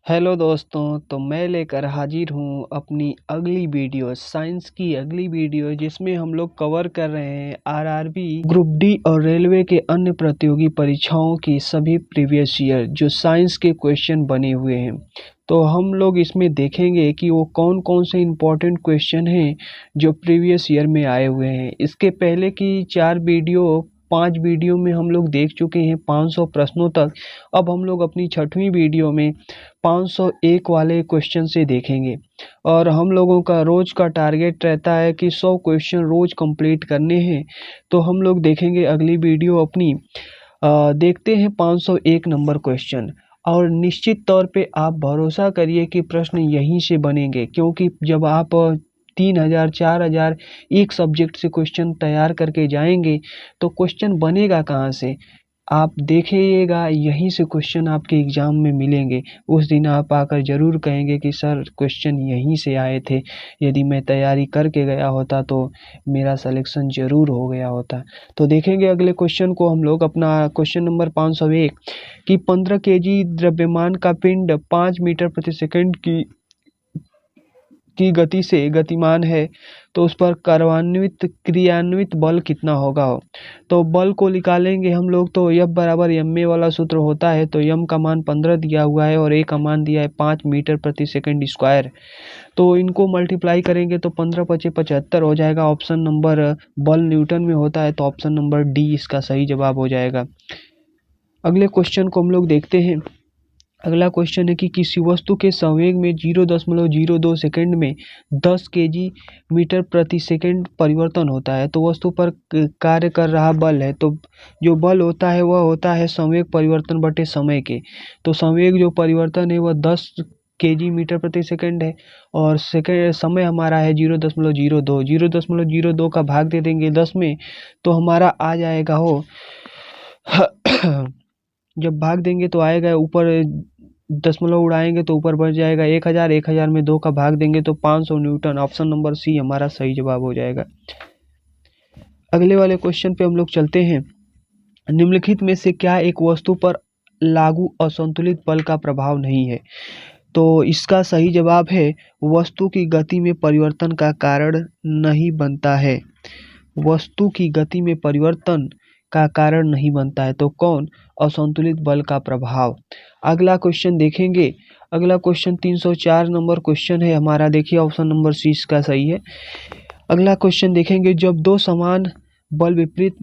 Hello दोस्तों, तो मैं लेकर हाजिर हूँ अपनी अगली वीडियो, साइंस की अगली वीडियो, जिसमें हम लोग कवर कर रहे हैं आरआरबी ग्रुप डी और रेलवे के अन्य प्रतियोगी परीक्षाओं की सभी प्रीवियस ईयर जो साइंस के क्वेश्चन बने हुए हैं। तो हम लोग इसमें देखेंगे कि वो कौन कौन से इम्पोर्टेंट क्वेश्चन हैं जो प्रीवियस ईयर में आए हुए हैं। इसके पहले की 5 वीडियो में हम लोग देख चुके हैं 500 प्रश्नों तक। अब हम लोग अपनी 6वीं वीडियो में 501 वाले क्वेश्चन से देखेंगे और हम लोगों का रोज का टारगेट रहता है कि 100 क्वेश्चन रोज कंप्लीट करने हैं। तो हम लोग देखेंगे अगली वीडियो अपनी। देखते हैं 501 नंबर क्वेश्चन, और निश्चित तौर पे आप भरोसा करिए कि प्रश्न यहीं से बनेंगे, क्योंकि जब आप 3000 4000 एक सब्जेक्ट से क्वेश्चन तैयार करके जाएंगे तो क्वेश्चन बनेगा कहाँ से। आप देखिएगा, यहीं से क्वेश्चन आपके एग्जाम में मिलेंगे। उस दिन आप आकर ज़रूर कहेंगे कि सर क्वेश्चन यहीं से आए थे, यदि मैं तैयारी करके गया होता तो मेरा सिलेक्शन ज़रूर हो गया होता। तो देखेंगे अगले क्वेश्चन को हम लोग। अपना क्वेश्चन नंबर 501 कि 15 केजी द्रव्यमान का पिंड 5 मीटर प्रति सेकंड की गति से गतिमान है, तो उस पर क्रियान्वित बल कितना होगा। तो बल को निकालेंगे हम लोग, तो F बराबर एम वाला सूत्र होता है। तो m का मान 15 दिया हुआ है और a का मान दिया है 5 मीटर प्रति सेकंड स्क्वायर। तो इनको मल्टीप्लाई करेंगे तो 15 पचे 75 हो जाएगा। ऑप्शन नंबर, बल न्यूटन में होता है, तो ऑप्शन नंबर डी इसका सही जवाब हो जाएगा। अगले क्वेश्चन को हम लोग देखते हैं। अगला क्वेश्चन है कि किसी वस्तु के संवेग में 0.02 सेकंड में 10 केजी मीटर प्रति सेकंड परिवर्तन होता है। तो वस्तु पर कार्य कर रहा बल है, तो जो बल होता है वह होता है संवेग परिवर्तन बटे समय के। तो संवेग जो परिवर्तन है वह 10 केजी मीटर प्रति सेकंड है, और सेकंड समय हमारा है 0.02। 0.02 का भाग दे देंगे 10 में, तो हमारा आ जाएगा हो जब भाग देंगे तो आएगा, ऊपर दशमलव उड़ाएंगे तो ऊपर बढ़ जाएगा 1000। 1000 में 2 का भाग देंगे तो 500 न्यूटन। ऑप्शन नंबर सी हमारा सही जवाब हो जाएगा। अगले वाले क्वेश्चन पे हम लोग चलते हैं। निम्नलिखित में से क्या एक वस्तु पर लागू असंतुलित बल का प्रभाव नहीं है। तो इसका सही जवाब है वस्तु की गति में परिवर्तन का कारण नहीं बनता है। वस्तु की गति में परिवर्तन का कारण नहीं बनता है, तो कौन? असंतुलित बल का प्रभाव। अगला क्वेश्चन देखेंगे। अगला क्वेश्चन 304 नंबर क्वेश्चन है हमारा। देखिए ऑप्शन नंबर सी इसका सही है। अगला क्वेश्चन देखेंगे। जब दो समान बल विपरीत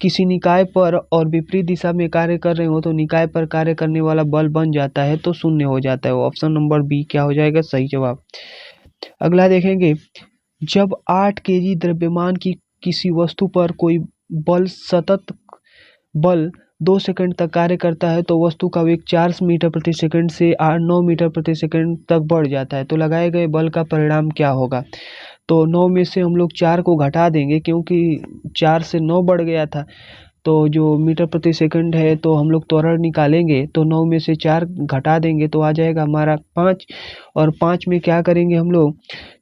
किसी निकाय पर और विपरीत दिशा में कार्य कर रहे हो, तो निकाय पर कार्य करने वाला बल बन जाता है, तो शून्य हो जाता है। ऑप्शन नंबर बी क्या हो जाएगा? सही जवाब। अगला देखेंगे। जब 8 केजी द्रव्यमान की किसी वस्तु पर कोई सतत बल 2 सेकंड तक कार्य करता है, तो वस्तु का वेग 4 मीटर प्रति सेकंड से 9 मीटर प्रति सेकंड तक बढ़ जाता है। तो लगाए गए बल का परिणाम क्या होगा? तो 9 में से हम लोग 4 को घटा देंगे, क्योंकि 4 से 9 बढ़ गया था। तो जो मीटर प्रति सेकंड है, तो हम लोग त्वरण निकालेंगे, तो 9 में से 4 घटा देंगे तो आ जाएगा हमारा 5। और 5 में क्या करेंगे हम लोग?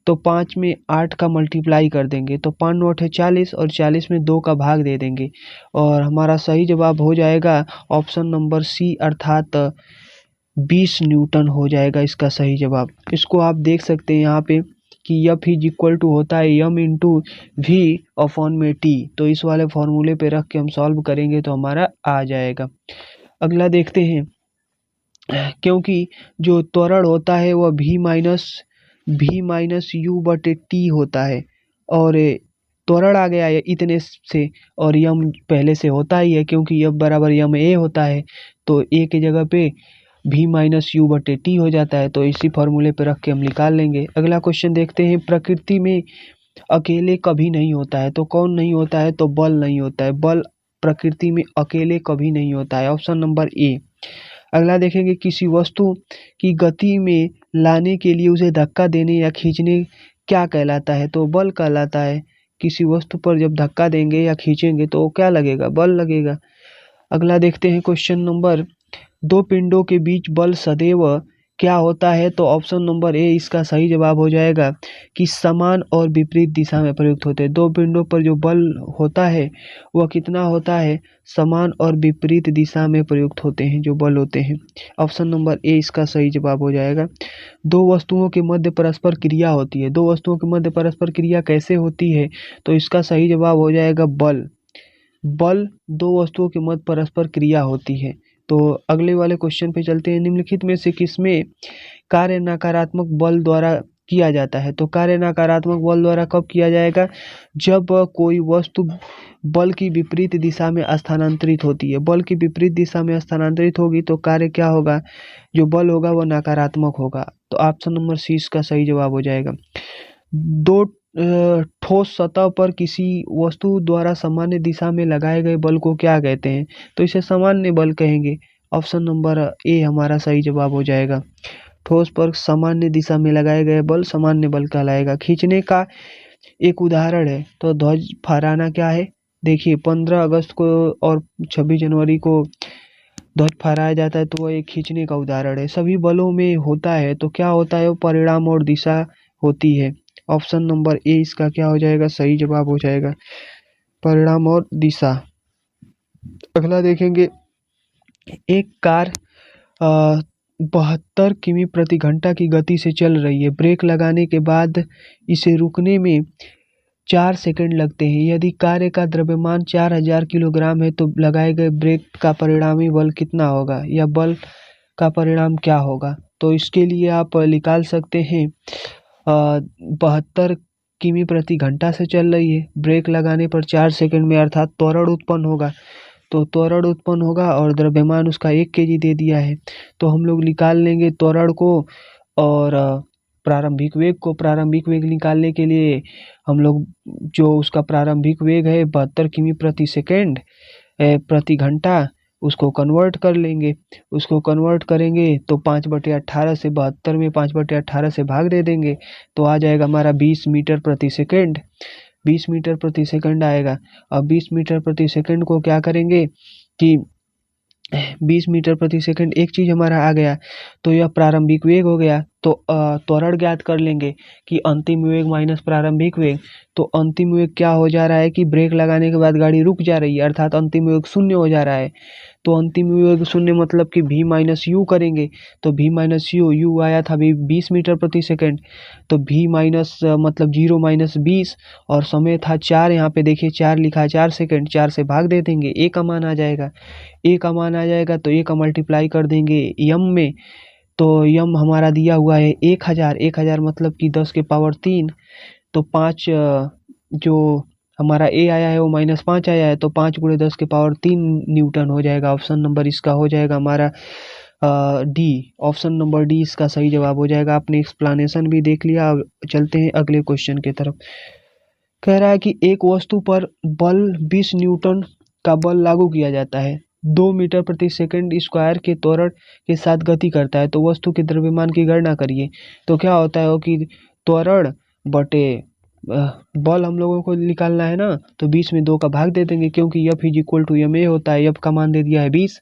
तो 5 में 8 का मल्टीप्लाई कर देंगे, तो 5 नोट है 40, और 40 में 2 का भाग दे देंगे, और हमारा सही जवाब हो जाएगा ऑप्शन नंबर सी, अर्थात 20 न्यूटन हो जाएगा इसका सही जवाब। इसको आप देख सकते हैं यहाँ पे कि F इज इक्वल टू होता है m इंटू वी अपॉन में टी। तो इस वाले फॉर्मूले पे रख के हम सॉल्व करेंगे तो हमारा आ जाएगा। अगला देखते हैं। क्योंकि जो त्वरण होता है वह v माइनस यू बटे टी होता है, और त्वरण आ गया है इतने से, और यम पहले से होता ही है, क्योंकि F बराबर यम ए होता है, तो ए की जगह पे v माइनस यू बटे टी हो जाता है। तो इसी फॉर्मूले पे रख के हम निकाल लेंगे। अगला क्वेश्चन देखते हैं। प्रकृति में अकेले कभी नहीं होता है, तो कौन नहीं होता है? तो बल नहीं होता है। बल प्रकृति में अकेले कभी नहीं होता है। Option number A. अगला देखेंगे। किसी वस्तु की गति में लाने के लिए उसे धक्का देने या खींचने क्या कहलाता है? तो बल कहलाता है। किसी वस्तु पर जब धक्का देंगे या खींचेंगे तो क्या लगेगा? बल लगेगा। अगला देखते हैं क्वेश्चन नंबर। दो पिंडों के बीच बल सदैव क्या होता है, तो ऑप्शन नंबर ए इसका सही जवाब हो जाएगा कि समान और विपरीत दिशा में प्रयुक्त होते हैं। दो पिंडों पर जो बल होता है वह कितना होता है, समान और विपरीत दिशा में प्रयुक्त होते हैं जो बल होते हैं। ऑप्शन नंबर ए इसका सही जवाब हो जाएगा। दो वस्तुओं के मध्य परस्पर क्रिया होती है। दो वस्तुओं के मध्य परस्पर क्रिया कैसे होती है, तो इसका सही जवाब हो जाएगा बल। बल दो वस्तुओं के मध्य परस्पर क्रिया होती है। तो अगले वाले क्वेश्चन पे चलते हैं। निम्नलिखित में से किसमें कार्य नकारात्मक बल द्वारा किया जाता है, तो कार्य नकारात्मक बल द्वारा कब किया जाएगा, जब कोई वस्तु बल की विपरीत दिशा में स्थानांतरित होती है। बल की विपरीत दिशा में स्थानांतरित होगी तो कार्य क्या होगा, जो बल होगा वो नकारात्मक होगा। तो ऑप्शन नंबर सी इसका सही जवाब हो जाएगा। दो ठोस सतह पर किसी वस्तु द्वारा सामान्य दिशा में लगाए गए बल को क्या कहते हैं, तो इसे सामान्य बल कहेंगे। ऑप्शन नंबर ए हमारा सही जवाब हो जाएगा। ठोस पर सामान्य दिशा में लगाए गए बल सामान्य बल कहलाएगा। खींचने का एक उदाहरण है, तो ध्वज फहराना क्या है, देखिए 15 अगस्त को और 26 जनवरी को ध्वज फहराया जाता है, तो वह एक खींचने का उदाहरण है। सभी बलों में होता है, तो क्या होता है, वो परिणाम और दिशा होती है। ऑप्शन नंबर ए इसका क्या हो जाएगा, सही जवाब हो जाएगा, परिणाम और दिशा। अगला देखेंगे, एक कार 72 किमी प्रति घंटा की गति से चल रही है। ब्रेक लगाने के बाद इसे रुकने में 4 सेकंड लगते हैं। यदि कार्य का द्रव्यमान 4000 किलोग्राम है तो लगाए गए ब्रेक का परिणामी बल कितना होगा, या बल का परिणाम क्या होगा। तो इसके लिए आप निकाल सकते हैं 72 किमी प्रति घंटा से चल रही है, ब्रेक लगाने पर 4 सेकंड में, अर्थात त्वरण उत्पन्न होगा। तो त्वरण उत्पन्न होगा और द्रव्यमान उसका 1 केजी दे दिया है, तो हम लोग निकाल लेंगे त्वरण को और प्रारंभिक वेग को। प्रारंभिक वेग निकालने के लिए हम लोग जो उसका प्रारंभिक वेग है 72 किमी प्रति सेकेंड प्रति घंटा, उसको कन्वर्ट कर लेंगे। उसको कन्वर्ट करेंगे तो 5/18 से 72 में 5/18 से भाग दे देंगे, तो आ जाएगा हमारा 20 मीटर प्रति सेकेंड। 20 मीटर प्रति सेकंड आएगा। अब 20 मीटर प्रति सेकंड को क्या करेंगे कि 20 मीटर प्रति सेकंड एक चीज हमारा आ गया, तो यह प्रारंभिक वेग हो गया। तो त्वरण ज्ञात कर लेंगे कि अंतिम वेग माइनस प्रारंभिक वेग। तो अंतिम वेग क्या हो जा रहा है कि ब्रेक लगाने के बाद गाड़ी रुक जा रही है, अर्थात अंतिम वेग 0 हो जा रहा है। तो अंतिम वेग 0 मतलब कि v माइनस यू करेंगे, तो v माइनस यू आया था 20 मीटर प्रति सेकंड, तो v माइनस मतलब 0 माइनस 20 और समय था 4, यहाँ पे देखिए 4 लिखा है, 4 सेकंड, 4 से भाग दे देंगे, ए का मान आ जाएगा। ए का मान आ जाएगा तो ए का मल्टीप्लाई कर देंगे यम में, तो यम हमारा दिया हुआ है 1000। 1000 मतलब कि 10 के पावर 3, तो 5 जो हमारा ए आया है वो -5 आया है, तो 5 × 10 के पावर 3 न्यूटन हो जाएगा। ऑप्शन नंबर इसका हो जाएगा हमारा डी। ऑप्शन नंबर डी इसका सही जवाब हो जाएगा। आपने एक्सप्लेनेशन भी देख लिया। अब चलते हैं अगले क्वेश्चन की तरफ। कह रहा है कि एक वस्तु पर बल 20 न्यूटन का बल लागू किया जाता है, 2 मीटर प्रति सेकंड स्क्वायर के त्वरण के साथ गति करता है, तो वस्तु के द्रव्यमान की गणना करिए। तो क्या होता है कि त्वरण बटे बल हम लोगों को निकालना है ना, तो 20 में 2 का भाग दे देंगे, क्योंकि F = ma होता है। F का मान दे दिया है 20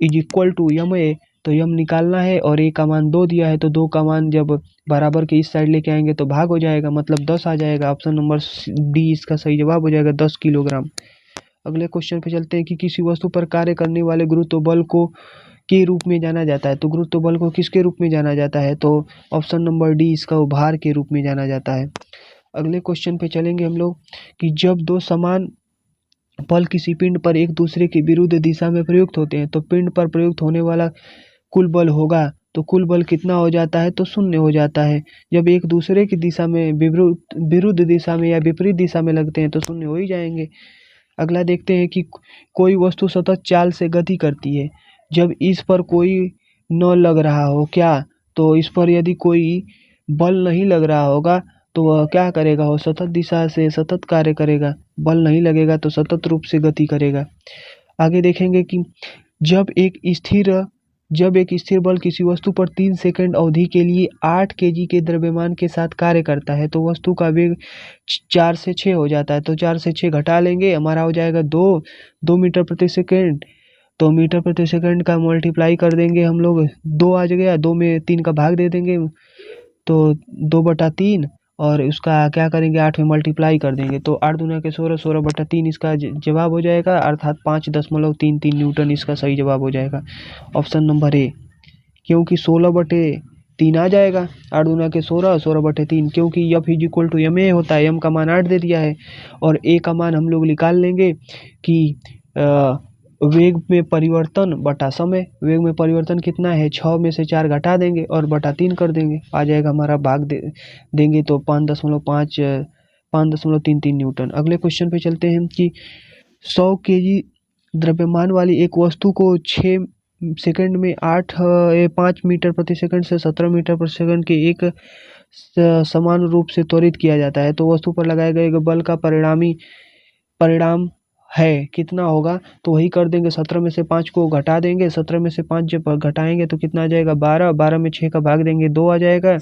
= ma, तो यम निकालना है और ए का मान 2 दिया है, तो 2 का मान जब बराबर के इस साइड लेके आएंगे तो भाग हो जाएगा, मतलब 10 आ जाएगा। ऑप्शन नंबर डी इसका सही जवाब हो जाएगा, 10 किलोग्राम। अगले क्वेश्चन पे चलते हैं कि किसी वस्तु पर कार्य करने वाले गुरुत्व बल को के रूप में जाना जाता है, तो गुरुत्व बल को किसके रूप में जाना जाता है, तो ऑप्शन नंबर डी इसका भार के रूप में जाना जाता है। अगले क्वेश्चन पे चलेंगे हम लोग कि जब दो समान बल किसी पिंड पर एक दूसरे के विरुद्ध दिशा में प्रयुक्त होते हैं, तो पिंड पर प्रयुक्त होने वाला कुल बल होगा, तो कुल बल कितना हो जाता है, तो 0 हो जाता है। जब एक दूसरे की दिशा में विरुद्ध दिशा में या विपरीत दिशा में लगते हैं तो 0 हो ही जाएंगे। अगला देखते हैं कि कोई वस्तु सतत चाल से गति करती है, जब इस पर कोई न लग रहा हो, क्या, तो इस पर यदि कोई बल नहीं लग रहा होगा तो वह क्या करेगा, वो सतत दिशा से सतत कार्य करेगा। बल नहीं लगेगा तो सतत रूप से गति करेगा। आगे देखेंगे कि जब एक स्थिर बल किसी वस्तु पर 3 सेकंड अवधि के लिए 8 केजी के द्रव्यमान के साथ कार्य करता है, तो वस्तु का वेग 4 से 6 हो जाता है। तो 4 से 6 घटा लेंगे, हमारा हो जाएगा 2 मीटर प्रति सेकंड तो मीटर प्रति सेकंड का मल्टीप्लाई कर देंगे हम लोग, 2 आ गया, 2 में 3 का भाग दे देंगे तो 2/3, और उसका क्या करेंगे 8 में मल्टीप्लाई कर देंगे तो 8 दूना के 16, 16/3 इसका जवाब हो जाएगा, अर्थात 5.33 न्यूटन इसका सही जवाब हो जाएगा, ऑप्शन नंबर ए। क्योंकि 16/3 आ जाएगा, 8 दूना के 16, 16/3, क्योंकि F is equal to M A होता है, एम का मान 8 दे दिया है, और ए का मान हम लोग निकाल लेंगे कि वेग में परिवर्तन बटा समय, वेग में परिवर्तन कितना है, 6 में से 4 घटा देंगे और बटा 3 कर देंगे, आ जाएगा हमारा, भाग देंगे तो 5.33 न्यूटन। अगले क्वेश्चन पे चलते हैं कि 100 केजी द्रव्यमान वाली एक वस्तु को 6 सेकंड में 5 मीटर प्रति सेकंड से 17 मीटर प्रति सेकंड के एक समान रूप से त्वरित किया जाता है, तो वस्तु पर लगाए गए बल का परिणाम है कितना होगा, तो वही कर देंगे, 17 में से 5 को घटा देंगे, 17 में से 5 जब घटाएंगे तो कितना आ जाएगा 12, 12 में 6 का भाग देंगे 2 आ जाएगा,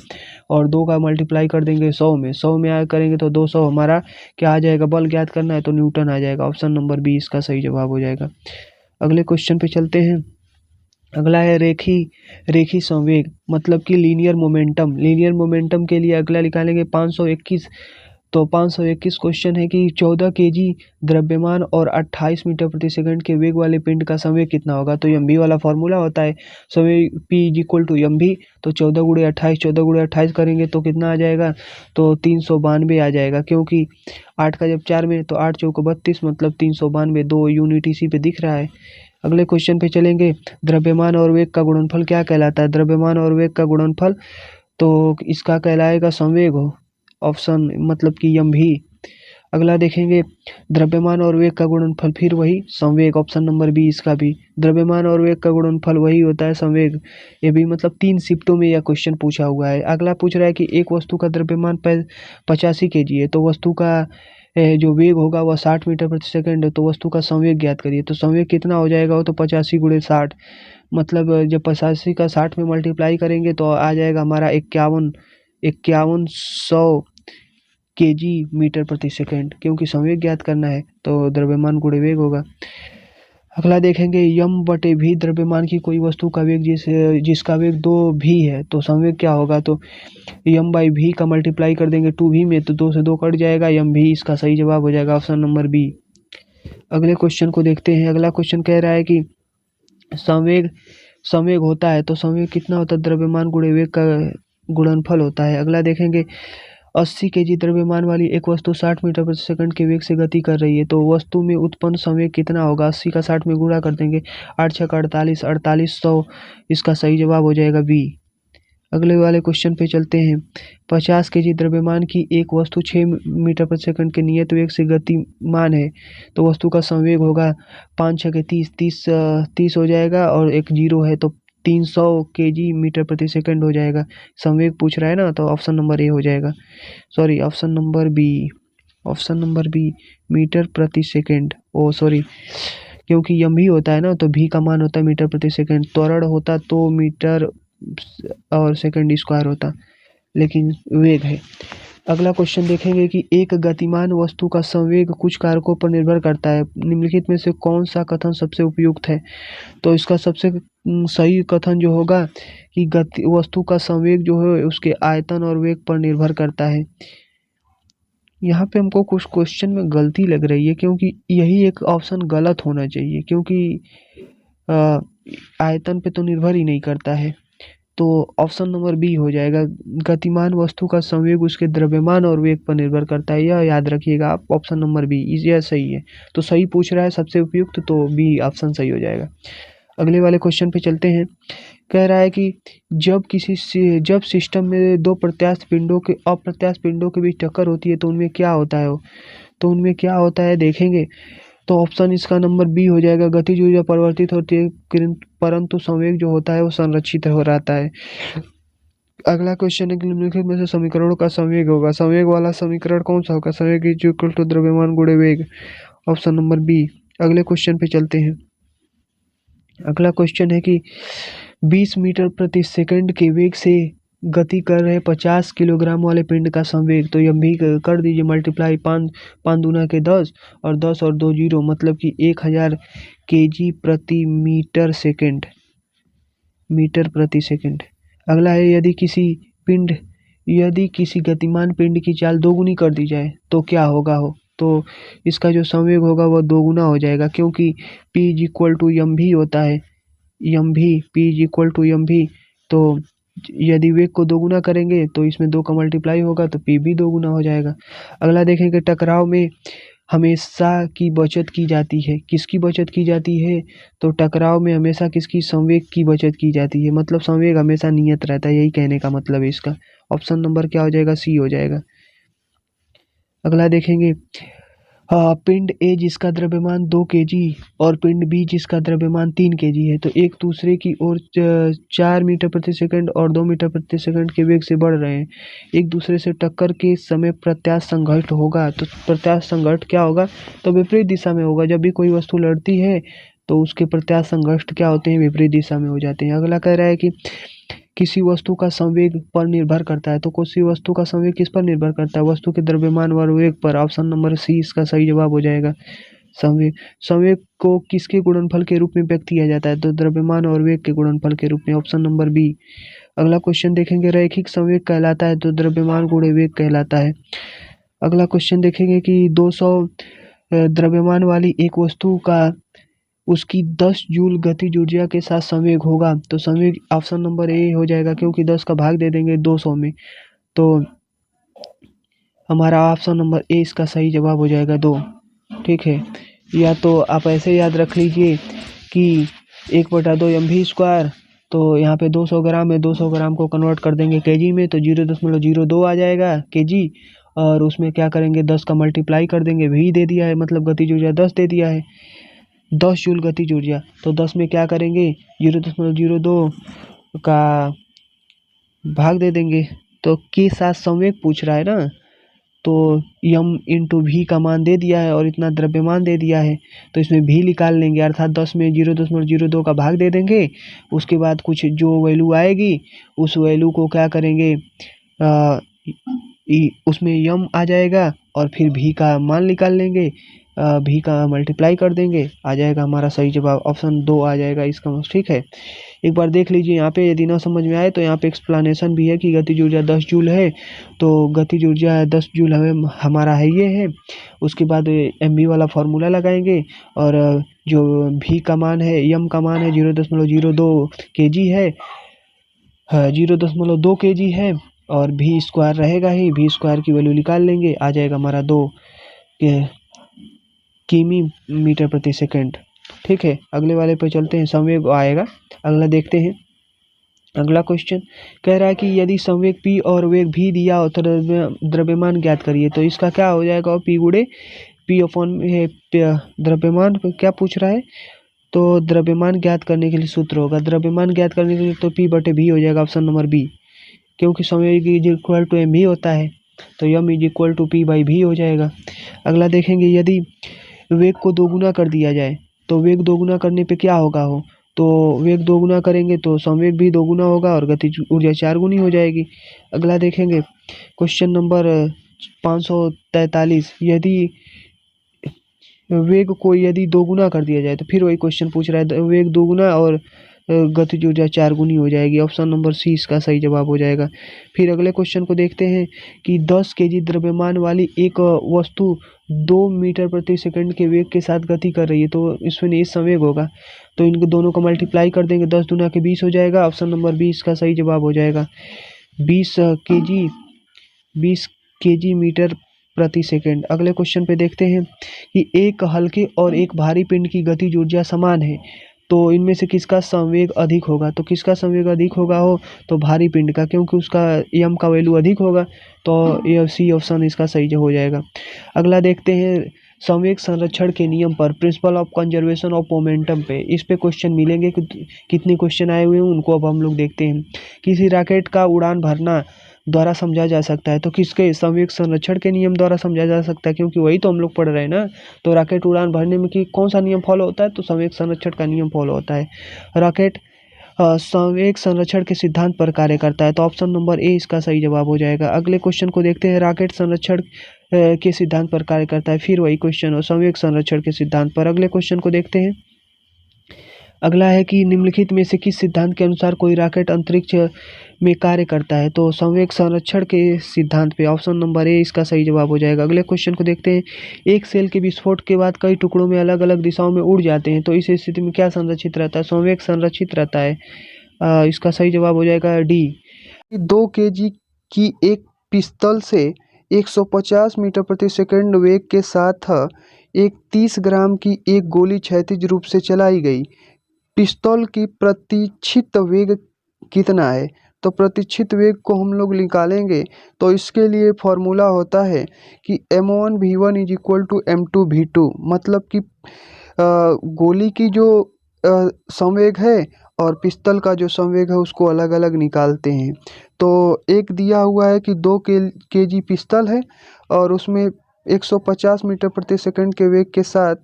और 2 का मल्टीप्लाई कर देंगे 100 में, 100 में करेंगे तो 200 हमारा क्या आ जाएगा, बल ज्ञात करना है तो न्यूटन आ जाएगा, ऑप्शन नंबर बी इसका सही जवाब हो जाएगा। अगले क्वेश्चन पे चलते हैं। अगला है रेखी संवेग, मतलब कि लीनियर मोमेंटम। लीनियर मोमेंटम के लिए अगला निकालेंगे 521, तो 521 क्वेश्चन है कि 14 केजी द्रव्यमान और 28 मीटर प्रति सेकंड के वेग वाले पिंड का संवेग कितना होगा, तो एम वाला फॉर्मूला होता है संवेग P is equal to m, तो 14 गुणे 28, 14 गुणे 28 करेंगे तो कितना आ जाएगा, तो 392 आ जाएगा, क्योंकि 8 का जब 4 में तो 8 चौको 32, मतलब 392, 2 यूनिट इसी पे दिख रहा है। अगले क्वेश्चन पे चलेंगे, द्रव्यमान और वेग का गुणनफल क्या कहलाता है, द्रव्यमान और वेग का गुणनफल तो इसका कहलाएगा संवेग हो, ऑप्शन मतलब कि एम। अगला देखेंगे, द्रव्यमान और वेग का गुणनफल फिर वही संवेग, ऑप्शन नंबर बी इसका भी, द्रव्यमान और वेग का गुणनफल वही होता है संवेग, ये भी मतलब 3 शिफ्टों में यह क्वेश्चन पूछा हुआ है। अगला पूछ रहा है कि एक वस्तु का द्रव्यमान 85 केजी है, तो वस्तु का जो वेग होगा वह 60 मीटर प्रति सेकंड है, तो वस्तु का संवेग ज्ञात करिए, तो संवेग कितना हो जाएगा, वो तो 85 गुणे 60, मतलब जब 85 का 60 में मल्टीप्लाई करेंगे तो आ जाएगा हमारा 5100 केजी मीटर प्रति सेकंड, क्योंकि संवेग ज्ञात करना है तो द्रव्यमान गुणे वेग होगा। अगला देखेंगे, m/v द्रव्यमान की कोई वस्तु का वेग जिसका वेग 2v है, तो संवेग क्या होगा, तो m/v का मल्टीप्लाई कर देंगे 2v में, तो 2 से 2 कट जाएगा, mv इसका सही जवाब हो जाएगा, ऑप्शन नंबर बी। अगले क्वेश्चन को देखते हैं। अगला क्वेश्चन कह रहा है कि संवेग होता है, तो संवेग कितना होता है, द्रव्यमान गुणे वेग का गुणनफल होता है। अगला देखेंगे, 80 केजी द्रव्यमान वाली एक वस्तु 60 मीटर प्रति सेकंड के वेग से गति कर रही है, तो वस्तु में उत्पन्न संवेग कितना होगा, 80 का 60 में गुणा कर देंगे, 8 6 48, 4800 इसका सही जवाब हो जाएगा बी। अगले वाले क्वेश्चन पे चलते हैं। 50 केजी द्रव्यमान की एक वस्तु 6 मीटर प्रति सेकंड के नियत वेग से गतिमान है, तो वस्तु का संवेग होगा 5 6 के 30 हो जाएगा, और एक जीरो है तो 300 केजी मीटर प्रति सेकंड हो जाएगा। संवेग पूछ रहा है ना, तो ऑप्शन नंबर ए हो जाएगा, sorry option number b metre प्रति सेकंड, ओ सॉरी, क्योंकि एम भी होता है ना, तो भी का मान होता है मीटर प्रति सेकंड, त्वरण होता तो मीटर और सेकंड स्क्वायर होता, लेकिन वेग है। अगला क्वेश्चन देखेंगे कि एक गतिमान वस्तु का संवेग कुछ कारकों पर निर्भर करता है, निम्नलिखित में से कौन सा कथन सबसे उपयुक्त है, तो इसका सबसे सही कथन जो होगा कि वस्तु का संवेग जो है उसके आयतन और वेग पर निर्भर करता है। यहाँ पे हमको कुछ क्वेश्चन में गलती लग रही है, क्योंकि यही एक ऑप्शन गलत होना चाहिए, क्योंकि आयतन पे तो निर्भर ही नहीं करता है, तो ऑप्शन नंबर बी हो जाएगा, गतिमान वस्तु का संवेग उसके द्रव्यमान और वेग पर निर्भर करता है, यह याद रखिएगा आप, ऑप्शन नंबर बी यह सही है। तो सही पूछ रहा है सबसे उपयुक्त, तो बी ऑप्शन सही हो जाएगा। अगले वाले क्वेश्चन पे चलते हैं। कह रहा है कि जब सिस्टम में दो अप्रत्यास्थ पिंडों के बीच टक्कर होती है तो उनमें क्या होता है, देखेंगे तो ऑप्शन इसका नंबर बी हो जाएगा, गतिज ऊर्जा परिवर्तित होती है परंतु संवेग जो होता है वो संरक्षित हो रहता है। अगला क्वेश्चन है कि निम्नलिखित में से समीकरणों का संवेग होगा, संवेग वाला समीकरण कौन सा होगा, संवेग इज इक्वल टू द्रव्यमान गुणे वेग, ऑप्शन नंबर बी। अगले क्वेश्चन पे चलते हैं। अगला क्वेश्चन है कि 20 मीटर प्रति सेकंड के वेग से गति कर रहे 50 किलोग्राम वाले पिंड का संवेग, तो यह भी कर दीजिए मल्टीप्लाई 5 दूना के 10 और 10 और 2 जीरो, मतलब कि 1000 केजी प्रति मीटर प्रति सेकंड। अगला है यदि किसी गतिमान पिंड की चाल दोगुनी कर दी जाए तो क्या होगा हो। तो इसका जो संवेग होगा वह दोगुना हो जाएगा, क्योंकि P is equal to m भी होता है, P is equal to m भी। तो यदि वेग को दोगुना करेंगे तो इसमें 2 का मल्टीप्लाई होगा तो P भी दोगुना हो जाएगा। अगला देखेंगे, टकराव में हमेशा की बचत की जाती है। किसकी बचत की जाती है, तो टकराव में हमेशा किसकी, संवेग की बचत की जाती है, मतलब संवेग हमेशा नियत रहता है, यही कहने का मतलब है इसका। ऑप्शन नंबर क्या हो जाएगा, सी हो जाएगा। अगला देखेंगे, पिंड ए जिसका द्रव्यमान 2 केजी और पिंड बी जिसका द्रव्यमान 3 केजी है, तो एक दूसरे की ओर 4 मीटर प्रति सेकंड और 2 मीटर प्रति सेकंड के वेग से बढ़ रहे हैं। एक दूसरे से टक्कर के समय प्रत्यास्थ संघर्ष होगा, तो प्रत्यास्थ संघर्ष क्या होगा, तो विपरीत दिशा में होगा। जब भी कोई वस्तु लड़ती है तो उसके प्रत्यास्थ संघर्ष क्या होते हैं, विपरीत दिशा में हो जाते हैं। अगला कह रहा है कि किसी वस्तु का संवेग पर निर्भर करता है, तो किसी वस्तु का संवेग किस पर निर्भर करता है, वस्तु के द्रव्यमान और वेग पर। ऑप्शन नंबर सी इसका सही जवाब हो जाएगा। संवेग को किसके गुणनफल के रूप में व्यक्त किया जाता है, तो द्रव्यमान और वेग के गुणनफल के रूप में। Option number b. अगला क्वेश्चन देखेंगे, रैखिक संवेग कहलाता है तो द्रव्यमान गुणे वेग कहलाता है। अगला क्वेश्चन देखेंगे कि 200 द्रव्यमान वाली एक वस्तु का उसकी 10 जूल गतिज ऊर्जा के साथ संवेग होगा, तो संवेग ऑप्शन नंबर ए हो जाएगा, क्योंकि 10 का भाग दे देंगे 200 में, तो हमारा ऑप्शन नंबर ए इसका सही जवाब हो जाएगा 2। ठीक है, या तो आप ऐसे याद रख लीजिए कि 1/2 mv², तो यहाँ पे 200 ग्राम है, 200 ग्राम को कन्वर्ट कर देंगे केजी में तो 0.02 आ जाएगा केजी, और उसमें क्या करेंगे 10 का मल्टीप्लाई कर देंगे, भी दे दिया है, मतलब गतिज ऊर्जा 10 दे दिया है, 10 जूल गतिज ऊर्जा, तो 10 में क्या करेंगे 0.02 का भाग दे देंगे, तो के साथ संवेग पूछ रहा है ना, तो यम इंटू भी का मान दे दिया है और इतना द्रव्यमान दे दिया है, तो इसमें भी निकाल लेंगे, अर्थात 10 में 0.02 का भाग दे देंगे। उसके बाद कुछ जो वैल्यू आएगी उस वैल्यू को क्या करेंगे, उसमें यम आ जाएगा और फिर भी का मान निकाल लेंगे, भी का मल्टीप्लाई कर देंगे, आ जाएगा हमारा सही जवाब, ऑप्शन 2 आ जाएगा इसका। ठीक है, एक बार देख लीजिए यहाँ पे, यदि ना समझ में आए तो यहाँ पे एक्सप्लेनेशन भी है कि गतिज ऊर्जा 10 जूल है, तो गतिज ऊर्जा 10 जूल हमें हमारा है ये है। उसके बाद एम बी वाला फॉर्मूला लगाएंगे, और जो भी का मान है, यम का मान है 0.02 केजी है, 0.2 केजी है, और भी स्क्वायर रहेगा ही, भी स्क्वायर की वैल्यू निकाल लेंगे, आ जाएगा हमारा 2 किमी मीटर प्रति सेकंड। ठीक है, अगले वाले पे चलते हैं, संवेग आएगा, अगला देखते हैं। अगला क्वेश्चन कह रहा है कि यदि संवेग P और वेग भी दिया हो तो द्रव्यमान ज्ञात करिए, तो इसका क्या हो जाएगा, P गुणे P अपॉन द्रव्यमान क्या पूछ रहा है, तो द्रव्यमान ज्ञात करने के लिए सूत्र होगा, द्रव्यमान ज्ञात करने के लिए तो P/V हो जाएगा, ऑप्शन नंबर बी, क्योंकि संवेग इज इक्वल टू एम भी होता है, तो यम इज इक्वल टू P/V हो जाएगा। अगला देखेंगे, यदि वेग को दोगुना कर दिया जाए, तो वेग दोगुना करने पे क्या होगा हो, तो वेग दोगुना करेंगे तो संवेग भी दोगुना होगा और गतिज ऊर्जा 4 गुनी हो जाएगी। अगला देखेंगे, क्वेश्चन नंबर 543, यदि वेग को यदि दोगुना कर दिया जाए, तो फिर वही क्वेश्चन पूछ रहा है, वेग दोगुना और गतिज ऊर्जा 4 गुनी हो जाएगी, ऑप्शन नंबर सी इसका सही जवाब हो जाएगा। फिर अगले क्वेश्चन को देखते हैं कि 10 केजी द्रव्यमान वाली एक वस्तु 2 मीटर प्रति सेकंड के वेग के साथ गति कर रही है, तो इसमें इस संवेग होगा, तो इनको दोनों को मल्टीप्लाई कर देंगे, 10 दूना के 20 हो जाएगा, ऑप्शन नंबर बी इसका सही जवाब हो जाएगा। 20 केजी मीटर प्रति सेकंड। अगले क्वेश्चन पे देखते हैं कि एक हल्के और एक भारी पिंड की गतिज ऊर्जा समान है, तो इनमें से किसका संवेग अधिक होगा, तो किसका संवेग अधिक होगा हो, तो भारी पिंड का, क्योंकि उसका यम का वैल्यू अधिक होगा, तो ये सी ऑप्शन इसका सही हो जाएगा। अगला देखते हैं, संवेग संरक्षण के नियम पर, principle of conservation of momentum पे, इस पे क्वेश्चन मिलेंगे, कितने क्वेश्चन आए हुए हैं उनको अब हम लोग देखते हैं। किसी रॉकेट का उड़ान भरना द्वारा समझा जा सकता है, तो किसके, संवेग संरक्षण के नियम द्वारा समझा जा सकता है, क्योंकि वही तो हम लोग पढ़ रहे हैं ना। तो रॉकेट उड़ान भरने में कि कौन सा नियम फॉलो होता है, तो संवेग संरक्षण का नियम फॉलो होता है। रॉकेट संवेग संरक्षण के सिद्धांत पर कार्य करता है। तो ऑप्शन नंबर ए इसका सही जवाब हो जाएगा। अगले क्वेश्चन को देखते हैं। रॉकेट संरक्षण के सिद्धांत पर कार्य करता है। फिर वही क्वेश्चन हो, संवेग संरक्षण के सिद्धांत पर। अगले क्वेश्चन को देखते हैं। अगला है कि निम्नलिखित में से किस सिद्धांत के अनुसार कोई रॉकेट अंतरिक्ष में कार्य करता है। तो संवेग संरक्षण के सिद्धांत पे ऑप्शन नंबर ए इसका सही जवाब हो जाएगा। अगले क्वेश्चन को देखते हैं। एक सेल के विस्फोट के बाद कई टुकड़ों में अलग अलग दिशाओं में उड़ जाते हैं, तो इस स्थिति में क्या संरक्षित रहता है। संवेग संरक्षित रहता है। इसका सही जवाब हो जाएगा डी। 2 kg की एक पिस्तौल से 150 मीटर प्रति सेकंड वेग के साथ एक 30 ग्राम की एक गोली क्षैतिज रूप से चलाई गई। पिस्तौल की प्रतिच्छित वेग कितना है। तो प्रतिच्छित वेग को हम लोग निकालेंगे तो इसके लिए फॉर्मूला होता है कि m1v1 is equal to m2v2। मतलब कि गोली की जो संवेग है और पिस्तौल का जो संवेग है उसको अलग अलग निकालते हैं। तो एक दिया हुआ है कि 2 kg पिस्तौल है और उसमें 150 मीटर प्रति सेकंड के वेग के साथ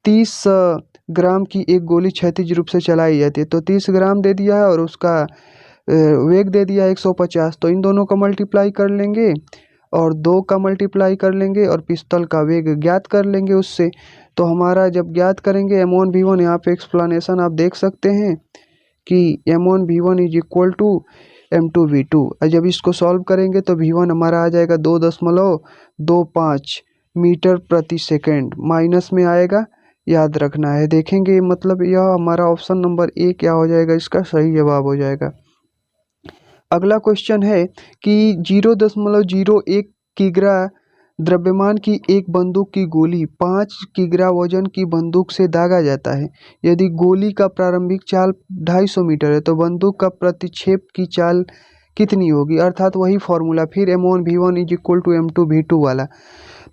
30 ग्राम की एक गोली क्षैतिज रूप से चलाई जाती है। तो 30 ग्राम दे दिया है और उसका वेग दे दिया है 150। तो इन दोनों का मल्टीप्लाई कर लेंगे और 2 का मल्टीप्लाई कर लेंगे और पिस्तौल का वेग ज्ञात कर लेंगे उससे। तो हमारा जब ज्ञात करेंगे m1v1, यहाँ पे एक्सप्लेनेशन आप देख सकते हैं कि m1v1 is equal to m2v2। और जब इसको सॉल्व करेंगे तो v1 हमारा आ जाएगा 2.25 मीटर प्रति सेकेंड। माइनस में आएगा, याद रखना है। देखेंगे मतलब यह हमारा ऑप्शन नंबर ए क्या हो जाएगा, इसका सही जवाब हो जाएगा। अगला क्वेश्चन है कि 0.01 किग्रा द्रव्यमान की एक बंदूक की गोली 5 किग्रा वजन की बंदूक से दागा जाता है। यदि गोली का प्रारंभिक चाल 250 मीटर है तो बंदूक का प्रतिक्षेप की चाल कितनी होगी। अर्थात वही फॉर्मूला फिर m1v1 is equal to m2v2 वाला।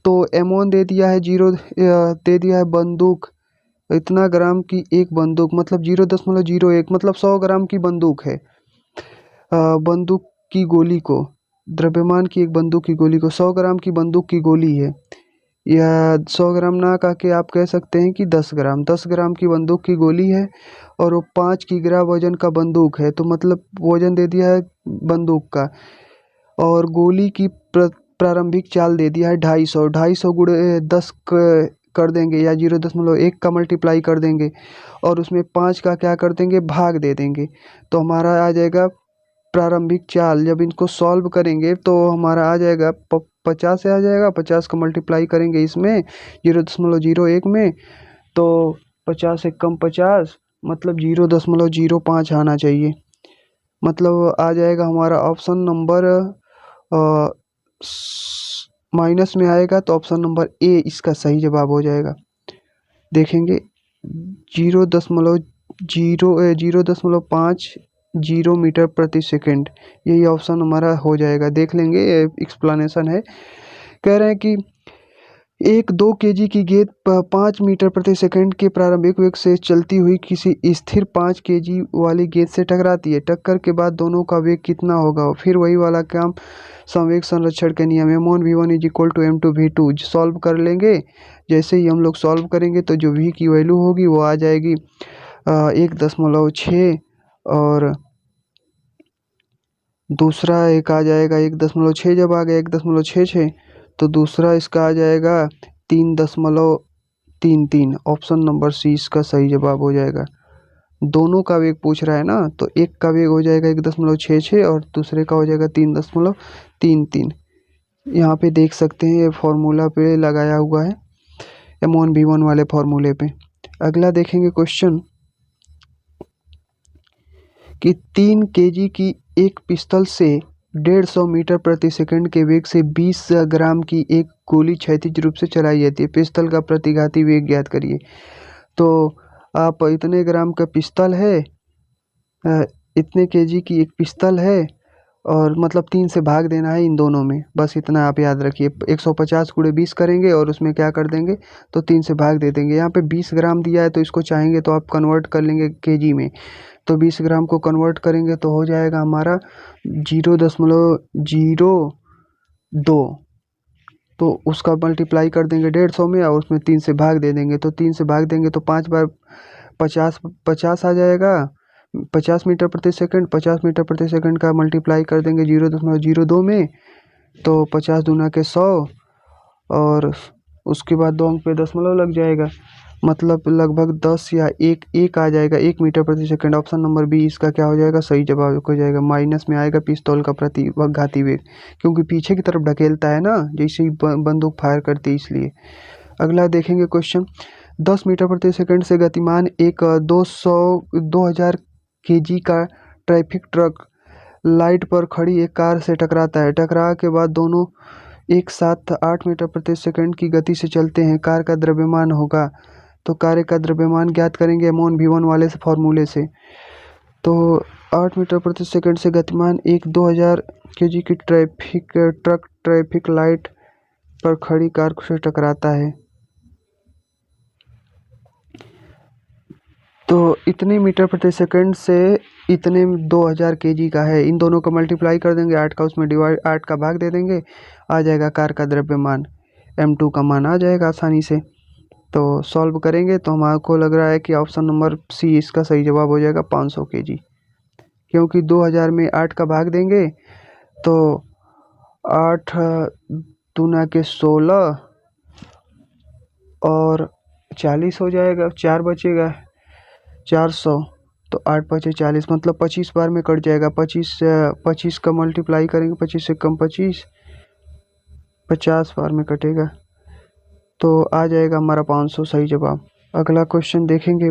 तो m1 दे दिया है 0 दे दिया है बंदूक इतना ग्राम की एक बंदूक, मतलब 0.01 मतलब 100 ग्राम की बंदूक है। बंदूक की गोली को, द्रव्यमान की एक बंदूक की गोली को 100 ग्राम की बंदूक की गोली है, या 100 ग्राम ना कह के आप कह सकते हैं कि 10 ग्राम की बंदूक की गोली है और वो 5 किग्रा वजन का बंदूक है। तो मतलब वजन दे दिया है बंदूक का और गोली की प्रारंभिक चाल दे दिया है 250 गुणे 10 कर देंगे या 0.1 का मल्टीप्लाई कर देंगे और उसमें 5 का क्या कर देंगे, भाग दे देंगे। तो हमारा आ जाएगा प्रारंभिक चाल। जब इनको सॉल्व करेंगे तो हमारा आ जाएगा 50 से आ जाएगा। 50 का मल्टीप्लाई करेंगे इसमें 0.01 में तो 50 से कम 50 मतलब 0.05 आना चाहिए। मतलब आ जाएगा हमारा ऑप्शन नंबर माइनस में आएगा तो ऑप्शन नंबर ए इसका सही जवाब हो जाएगा। देखेंगे 0.50 मीटर प्रति सेकंड, यही ऑप्शन हमारा हो जाएगा। देख लेंगे, एक्सप्लेनेशन है। कह रहे हैं कि एक 2 kg की गेंद 5 मीटर प्रति सेकंड के प्रारंभिक वेग से चलती हुई किसी स्थिर 5 kg वाली गेंद से टकराती है। टक्कर के बाद दोनों का वेग कितना होगा। फिर वही वाला काम, संवेग संरक्षण के नियम m1v1 is equal to m2v2 solve कर लेंगे। जैसे ही हम लोग सॉल्व करेंगे तो जो v की वैल्यू होगी वो आ जाएगी 1.6 और दूसरा एक आ जाएगा 1.6। जब आ गया 1.66 तो दूसरा इसका आ जाएगा 3.33। ऑप्शन नंबर सी इसका सही जवाब हो जाएगा। दोनों का वेग पूछ रहा है ना, तो एक का वेग हो जाएगा 1.66 और दूसरे का हो जाएगा 3.33। यहाँ पे देख सकते हैं ये फॉर्मूला पे लगाया हुआ है m1v1 वाले फॉर्मूले पे। अगला देखेंगे क्वेश्चन कि 3 kg की एक पिस्तौल से 150 मीटर प्रति सेकंड के वेग से 20 ग्राम की एक गोली क्षैतिज रूप से चलाई जाती है। पिस्तौल का प्रतिघाती वेग ज्ञात करिए। तो आप इतने ग्राम का पिस्तौल है, इतने kg की एक पिस्तौल है और मतलब 3 से भाग देना है इन दोनों में, बस इतना आप याद रखिए। 150 गुणे 20 करेंगे और उसमें क्या कर देंगे तो 3 से भाग दे देंगे। यहाँ पे 20 ग्राम दिया है तो इसको चाहेंगे तो आप कन्वर्ट कर लेंगे kg में। तो 20 ग्राम को कन्वर्ट करेंगे तो हो जाएगा हमारा 0.02। तो उसका मल्टीप्लाई कर देंगे 150 में और उसमें 3 से भाग दे देंगे। तो 3 से भाग देंगे तो 5 बार 50 आ जाएगा 50 मीटर प्रति सेकंड, 50 मीटर प्रति सेकंड का मल्टीप्लाई कर देंगे 0.02 में, तो 50 दूना के 100, और उसके बाद 2 अंक पे दशमलव लग जाएगा, मतलब लगभग 10 या एक आ जाएगा, 1 मीटर प्रति सेकंड। ऑप्शन नंबर बी इसका क्या हो जाएगा, सही जवाब हो जाएगा। माइनस में आएगा पिस्तौल का प्रतिघाती वेग, क्योंकि पीछे की तरफ ढकेलता है ना, जैसे ही बंदूक फायर करती है, इसलिए। अगला देखेंगे क्वेश्चन, 10 मीटर प्रति सेकंड से गतिमान एक 2000 kg का ट्रैफिक ट्रक लाइट पर खड़ी एक कार से टकराता है। टकरा के बाद दोनों एक साथ 8 मीटर प्रति सेकंड की गति से चलते हैं। कार का द्रव्यमान होगा, तो कार का द्रव्यमान ज्ञात करेंगे m1v1 वाले से फॉर्मूले से। तो 8 मीटर प्रति सेकंड से गतिमान एक 2000 kg की ट्रक ट्रैफिक लाइट पर खड़ी कार से टकराता है। तो इतने मीटर प्रति सेकंड से इतने 2000 kg का है, इन दोनों को मल्टीप्लाई कर देंगे, 8 का उसमें डिवाइड 8 का भाग दे देंगे, आ जाएगा कार का द्रव्यमान, m2 का मान आ जाएगा आसानी से। तो सॉल्व करेंगे तो हमको लग रहा है कि ऑप्शन नंबर सी इसका सही जवाब हो जाएगा 500 kg, क्योंकि 2000 में 8 का भाग देंगे तो 8 दूना के 16 और 40 हो जाएगा, 4 बचेगा 400, तो 8 5 40, मतलब 25 बार में कट जाएगा। 25 का मल्टीप्लाई करेंगे, 25 से कम 25, 50 बार में कटेगा, तो आ जाएगा हमारा 500 सही जवाब। अगला क्वेश्चन देखेंगे,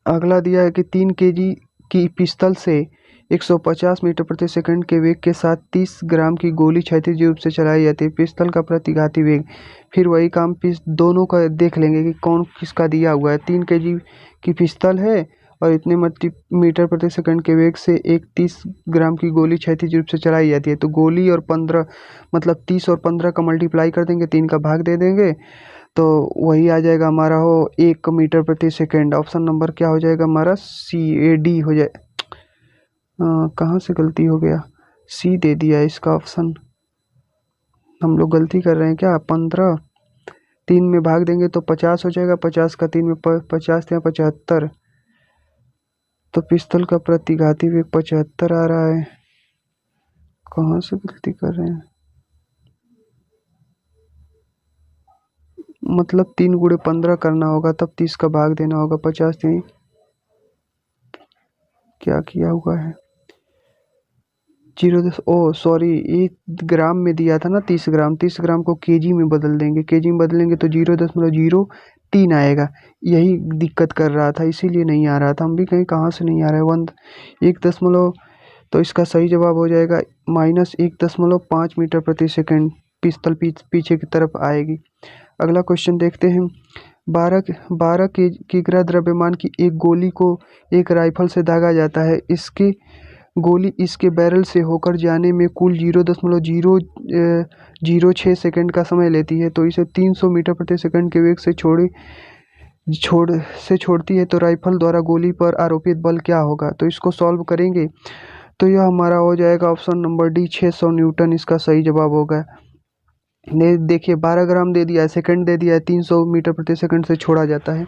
अगला दिया है कि 3 kg की पिस्तल से 150 मीटर प्रति सेकंड के वेग के साथ 30 ग्राम की गोली क्षैतिज रूप से चलाई जाती है। पिस्तल का प्रतिघाती वेग, फिर वही काम दोनों का देख लेंगे कि कौन किसका दिया हुआ है। 3 kg की पिस्तल है और इतने मीटर प्रति सेकंड के वेग से एक 30 ग्राम की गोली क्षैतिज रूप से चलाई जाती है। तो गोली और 15, मतलब 30 और 15 का मल्टीप्लाई कर देंगे, 3 का भाग दे देंगे, तो वही आ जाएगा हमारा हो 1 मीटर प्रति सेकंड। ऑप्शन नंबर क्या हो जाएगा हमारा, CAD हो जाए, कहाँ से गलती हो गया, सी दे दिया इसका ऑप्शन, हम लोग गलती कर रहे हैं क्या। 15 3 में भाग देंगे तो 50 हो जाएगा, 50 का 3 में 50 या 75, तो पिस्तौल का प्रतिघाती वेग 75 आ रहा है, कहाँ से गलती कर रहे हैं, मतलब 3 गुणे 15 करना होगा, तब 30 का भाग देना होगा, 50 नहीं, क्या किया हुआ है, 0 सॉरी, ये ग्राम में दिया था ना 30 ग्राम, 30 ग्राम को केजी में बदल देंगे, केजी में बदलेंगे तो 0.03 आएगा, यही दिक्कत कर रहा था, इसीलिए नहीं आ रहा था, हम भी कहीं कहाँ से नहीं आ रहा है, 1 दशमलव, तो इसका सही जवाब हो जाएगा -1.5 मीटर प्रति सेकंड, पिस्तल पीछे की तरफ आएगी। अगला क्वेश्चन देखते हैं, 12 किग्रा द्रव्यमान की एक गोली को एक राइफल से दागा जाता है, इसके गोली इसके बैरल से होकर जाने में कुल 0.006 सेकंड का समय लेती है, तो इसे 300 मीटर प्रति सेकंड के वेग से छोड़ती है, तो राइफल द्वारा गोली पर आरोपित बल क्या होगा। तो इसको सॉल्व करेंगे तो यह हमारा हो जाएगा ऑप्शन नंबर डी, 600 न्यूटन इसका सही जवाब होगा। देखिए 12 ग्राम दे दिया है, सेकंड दे दिया है, 300 मीटर प्रति सेकंड से छोड़ा जाता है,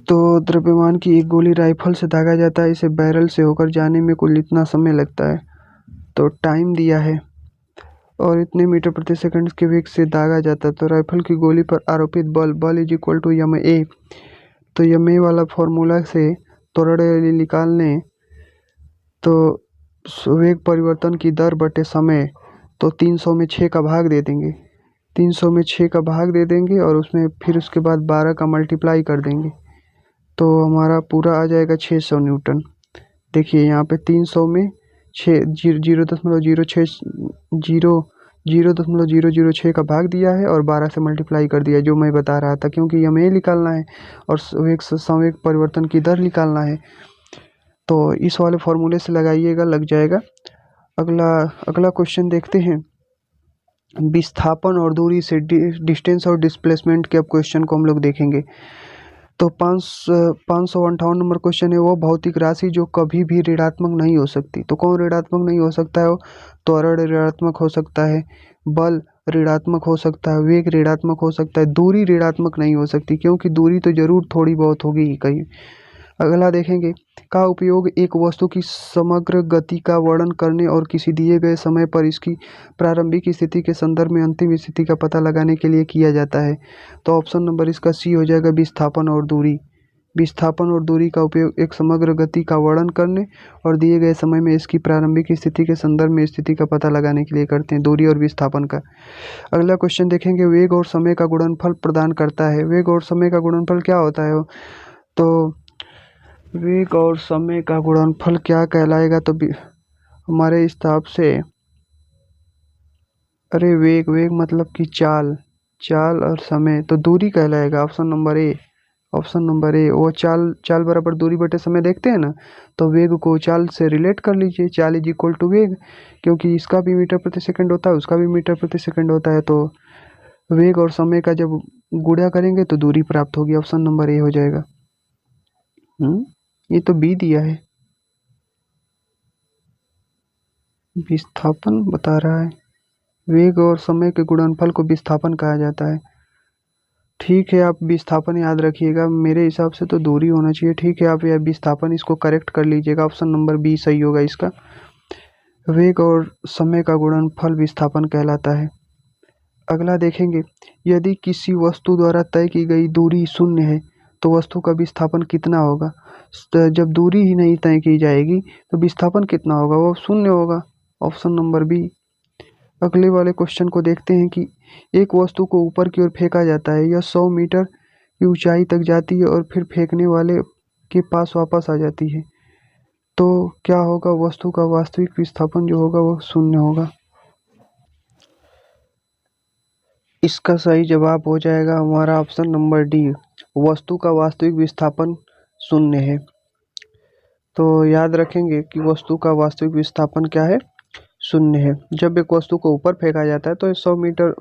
तो द्रव्यमान की एक गोली राइफल से दागा जाता है, इसे बैरल से होकर जाने में कुल इतना समय लगता है, तो टाइम दिया है और इतने मीटर प्रति सेकंड के वेग से दागा जाता है, तो राइफल की गोली पर आरोपित बल इज इक्वल टू ma, तो ma वाला फॉर्मूला से त्वरण निकालने, तो वेग परिवर्तन की दर बटे समय, तो 300 में 6 का भाग दे देंगे, 300 में 6 का भाग दे देंगे और उसमें फिर उसके बाद 12 का मल्टीप्लाई कर देंगे, तो हमारा पूरा आ जाएगा 600 न्यूटन। देखिए यहाँ पे 300 में 0.006 का भाग दिया है और 12 से मल्टीप्लाई कर दिया, जो मैं बता रहा था, क्योंकि हमें निकालना है और संवेग परिवर्तन की दर निकालना है, तो इस वाले फॉर्मूले से लगाइएगा, लग जाएगा। अगला क्वेश्चन देखते हैं, विस्थापन और दूरी से डिस्टेंस और डिस्प्लेसमेंट के अब क्वेश्चन को हम लोग देखेंगे। तो 558 नंबर क्वेश्चन है, वो भौतिक राशि जो कभी भी ऋणात्मक नहीं हो सकती, तो कौन ऋणात्मक नहीं हो सकता है, वो त्वरण ऋणात्मक हो सकता है, बल ऋणात्मक हो सकता है, वेग ऋणात्मक हो सकता है, दूरी ऋणात्मक नहीं हो सकती, क्योंकि दूरी तो जरूर थोड़ी बहुत होगी ही कहीं। अगला देखेंगे, का उपयोग एक वस्तु की समग्र गति का वर्णन करने और किसी दिए गए समय पर इसकी प्रारंभिक स्थिति के संदर्भ में अंतिम स्थिति का पता लगाने के लिए किया जाता है। तो ऑप्शन नंबर इसका सी हो जाएगा, विस्थापन और दूरी। विस्थापन और दूरी का उपयोग एक समग्र गति का वर्णन करने और दिए गए समय में इसकी प्रारंभिक स्थिति के संदर्भ में स्थिति का पता लगाने के लिए करते हैं, दूरी और विस्थापन का। अगला क्वेश्चन देखेंगे, वेग और समय का गुणनफल प्रदान करता है। वेग और समय का गुणनफल क्या होता है? तो वेग और समय का गुणनफल क्या कहलाएगा? तो हमारे हिसाब से, अरे वेग वेग मतलब कि चाल, चाल और समय तो दूरी कहलाएगा। Option number A, option number A. वो चाल, चाल बराबर दूरी बटे समय देखते हैं ना, तो वेग को चाल से रिलेट कर लीजिए, चाल इज इक्वल टू वेग, क्योंकि इसका भी मीटर प्रति सेकंड होता है, उसका भी मीटर प्रति सेकंड होता है। तो वेग और समय का जब गुणा करेंगे तो दूरी प्राप्त होगी। ऑप्शन नंबर ए हो जाएगा। ये तो बी दिया है, विस्थापन बता रहा है। वेग और समय के गुणनफल को विस्थापन कहा जाता है। ठीक है, आप विस्थापन याद रखिएगा, मेरे हिसाब से तो दूरी होना चाहिए। ठीक है, आप यह विस्थापन इसको करेक्ट कर लीजिएगा, ऑप्शन नंबर बी सही होगा इसका। वेग और समय का गुणनफल विस्थापन कहलाता है। अगला देखेंगे, यदि किसी वस्तु द्वारा तय की गई दूरी शून्य है तो वस्तु का विस्थापन कितना होगा? जब दूरी ही नहीं तय की जाएगी तो विस्थापन कितना होगा? वो शून्य होगा। Option number b. अगले वाले क्वेश्चन को देखते हैं कि एक वस्तु को ऊपर की ओर फेंका जाता है, यह 100 मीटर की ऊंचाई तक जाती है और फिर फेंकने वाले के पास वापस आ जाती है, तो क्या होगा? वस्तु का वास्तविक विस्थापन जो होगा वो शून्य होगा। इसका सही जवाब हो जाएगा हमारा ऑप्शन नंबर डी, वस्तु का वास्तविक विस्थापन शून्य है। तो याद रखेंगे कि वस्तु का वास्तविक विस्थापन क्या है? शून्य है। जब एक वस्तु को ऊपर फेंका जाता है तो 100 मीटर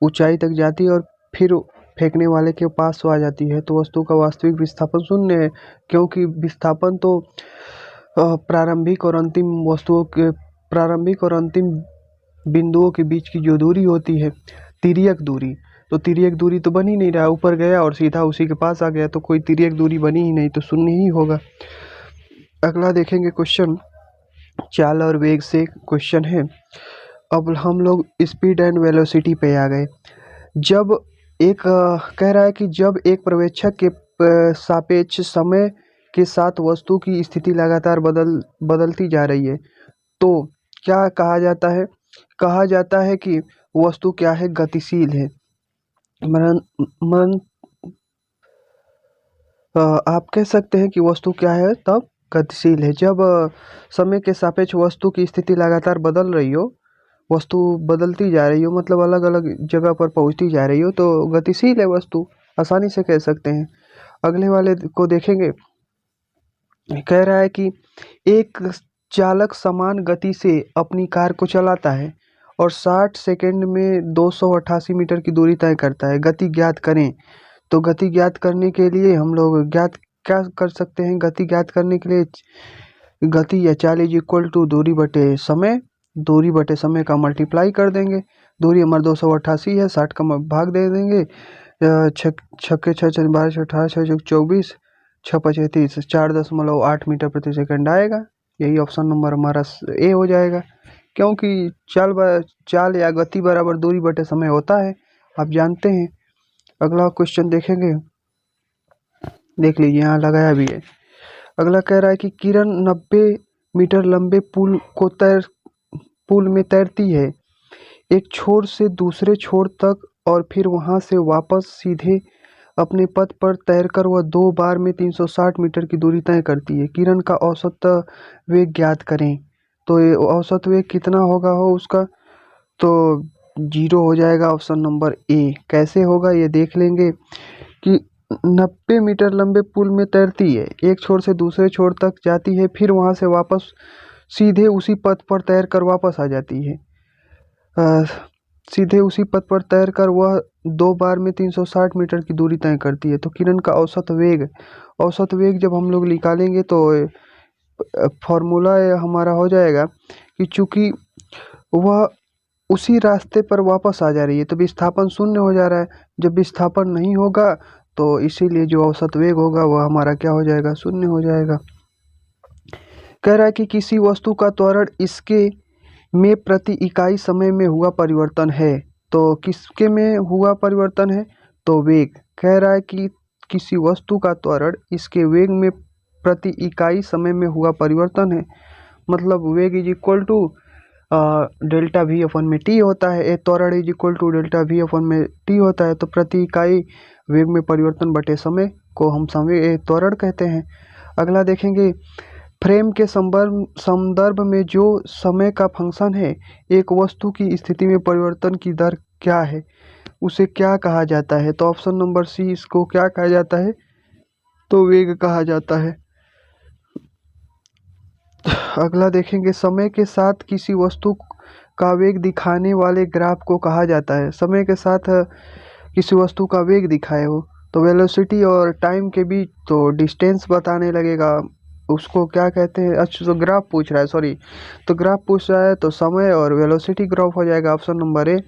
ऊंचाई तक जाती है और फिर फेंकने वाले के पास आ जाती है, तो वस्तु का वास्तविक विस्थापन शून्य है, क्योंकि विस्थापन तो प्रारंभिक और अंतिम वस्तुओं के, प्रारंभिक और अंतिम बिंदुओं के बीच की जो दूरी होती है, तिर्यक दूरी, तो तिर्यक दूरी तो बन ही नहीं रहा, ऊपर गया और सीधा उसी के पास आ गया, तो कोई तिर्यक दूरी बनी ही नहीं, तो शून्य ही होगा। अगला देखेंगे क्वेश्चन, चाल और वेग से क्वेश्चन है। अब हम लोग स्पीड एंड वेलोसिटी पे आ गए। जब एक कह रहा है कि जब एक पर्यवेक्षक के सापेक्ष समय के साथ वस्तु की स्थिति लगातार बदलती जा रही है, तो क्या कहा जाता है? कहा जाता है कि वस्तु क्या है? गतिशील है। मन मन आप कह सकते हैं कि वस्तु क्या है तब? गतिशील है। जब समय के सापेक्ष वस्तु की स्थिति लगातार बदल रही हो, वस्तु बदलती जा रही हो, मतलब अलग अलग जगह पर पहुंचती जा रही हो, तो गतिशील है वस्तु, आसानी से कह सकते हैं। अगले वाले को देखेंगे, कह रहा है कि एक चालक समान गति से अपनी कार को चलाता है और 60 सेकंड में 288 मीटर की दूरी तय करता है, गति ज्ञात करें। तो गति ज्ञात करने के लिए हम लोग ज्ञात क्या कर सकते हैं? गति ज्ञात करने के लिए गति या चाल इज इक्वल टू दूरी बटे समय, दूरी बटे समय का मल्टीप्लाई कर देंगे। दूरी हमारा 288 है, 60 का भाग दे देंगे, छक्के 6 12 6 18 6 24 6 5 30, 4.8 मीटर प्रति सेकंड आएगा। यही ऑप्शन नंबर हमारा ए हो जाएगा, क्योंकि चाल या गति बराबर दूरी बटे समय होता है, आप जानते हैं। अगला क्वेश्चन देखेंगे, देख लीजिए यहाँ लगाया भी है। अगला कह रहा है कि किरण 90 मीटर लंबे पुल में तैरती है, एक छोर से दूसरे छोर तक और फिर वहां से वापस सीधे अपने पथ पर तैरकर वह 2 बार में 360 मीटर की दूरी तय करती है। किरण का औसत वेग ज्ञात करें। तो ये औसत वेग कितना होगा हो उसका? तो 0 हो जाएगा ऑप्शन नंबर ए। कैसे होगा ये देख लेंगे कि 90 मीटर लंबे पुल में तैरती है, एक छोर से दूसरे छोर तक जाती है, फिर वहां से वापस सीधे उसी पथ पर तैर कर वापस आ जाती है। सीधे उसी पथ पर तैर कर वह 2 बार में 360 मीटर की दूरी तय करती है। तो किरण का औसत वेग जब हम लोग निकालेंगे तो फॉर्मूला हमारा हो जाएगा कि चूंकि वह उसी रास्ते पर वापस आ जा रही है, तो विस्थापन शून्य हो जा रहा है। जब विस्थापन नहीं होगा तो इसीलिए जो औसत वेग होगा वह हमारा क्या हो जाएगा, शून्य हो जाएगा। कह रहा है कि किसी वस्तु का त्वरण इसके में प्रति इकाई समय में हुआ परिवर्तन है, तो किसके में हुआ परिवर्तन है, तो वेग। कह रहा है कि किसी वस्तु का त्वरण इसके वेग में प्रति इकाई समय में हुआ परिवर्तन है, मतलब वेग is equal to delta V upon में टी होता है, ए त्वरण is equal to delta V upon में टी होता है, तो प्रति इकाई वेग में परिवर्तन बटे समय को हम समय त्वरण कहते हैं। अगला देखेंगे, फ्रेम के संदर्भ में जो समय का फंक्शन है एक वस्तु की स्थिति में परिवर्तन की दर क्या है, उसे क्या कहा जाता है, तो ऑप्शन नंबर सी, इसको क्या कहा जाता है, तो वेग कहा जाता है। अगला देखेंगे, समय के साथ किसी वस्तु का वेग दिखाने वाले ग्राफ को कहा जाता है। समय के साथ किसी वस्तु का वेग दिखाए हो तो वेलोसिटी और टाइम के बीच तो डिस्टेंस बताने लगेगा, उसको क्या कहते हैं। अच्छा, तो ग्राफ पूछ रहा है, सॉरी, तो ग्राफ पूछ रहा है तो समय और वेलोसिटी ग्राफ हो जाएगा ऑप्शन नंबर ए,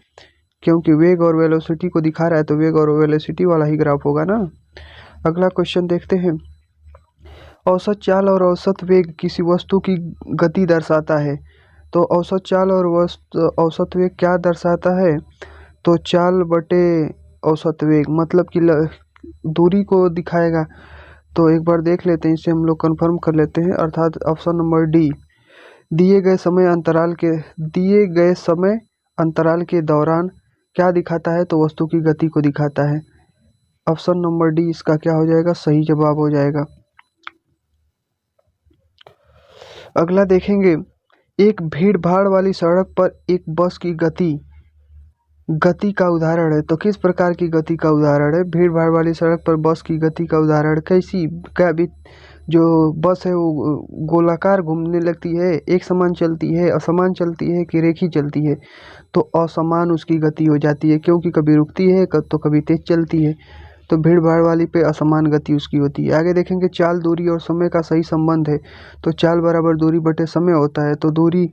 क्योंकि वेग और वेलोसिटी को दिखा रहा है तो वेग और वेलोसिटी वाला ही ग्राफ होगा ना। अगला क्वेश्चन देखते हैं, औसत चाल और औसत वेग किसी वस्तु की गति दर्शाता है, तो औसत चाल और औसत वेग क्या दर्शाता है, तो चाल बटे औसत वेग, मतलब कि दूरी को दिखाएगा। तो एक बार देख लेते हैं, इसे हम लोग कंफर्म कर लेते हैं, अर्थात ऑप्शन नंबर डी, दिए गए समय अंतराल के दौरान क्या दिखाता है, तो वस्तु की गति को दिखाता है। ऑप्शन नंबर डी इसका क्या हो जाएगा, सही जवाब हो जाएगा। अगला देखेंगे, एक भीड़ भाड़ वाली सड़क पर एक बस की गति का उदाहरण है, तो किस प्रकार की गति का उदाहरण है, भीड़ भाड़ वाली सड़क पर बस की गति का उदाहरण कैसी, क्या भी जो बस है वो गोलाकार घूमने लगती है, एक समान चलती है, असमान चलती है कि रेखी चलती है, तो असमान उसकी गति हो जाती है, क्योंकि कभी रुकती है तो कभी तेज चलती है, तो भीड़ भाड़ वाली पे असमान गति उसकी होती है। आगे देखेंगे, चाल, दूरी और समय का सही संबंध है, तो चाल बराबर दूरी बटे समय होता है, तो दूरी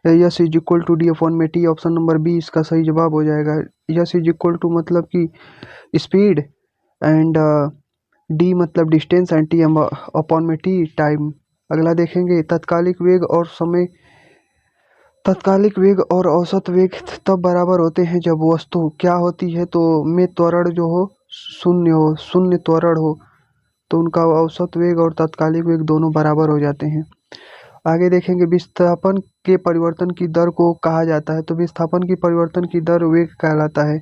s is equal to d upon में टी, ऑप्शन नंबर बी इसका सही जवाब हो जाएगा। यस इज इक्वल टू मतलब कि स्पीड, एंड डी मतलब डिस्टेंस, एंड टी अपॉन में टी टाइम। अगला देखेंगे, तात्कालिक वेग और औसत वेग तब बराबर होते हैं जब वस्तु क्या होती है, तो में त्वरण जो हो शून्य त्वरण हो, तो उनका औसत वेग और तात्कालिक वेग दोनों बराबर हो जाते हैं। आगे देखेंगे, विस्थापन के परिवर्तन की दर को कहा जाता है, तो विस्थापन की परिवर्तन की दर वेग कहलाता है।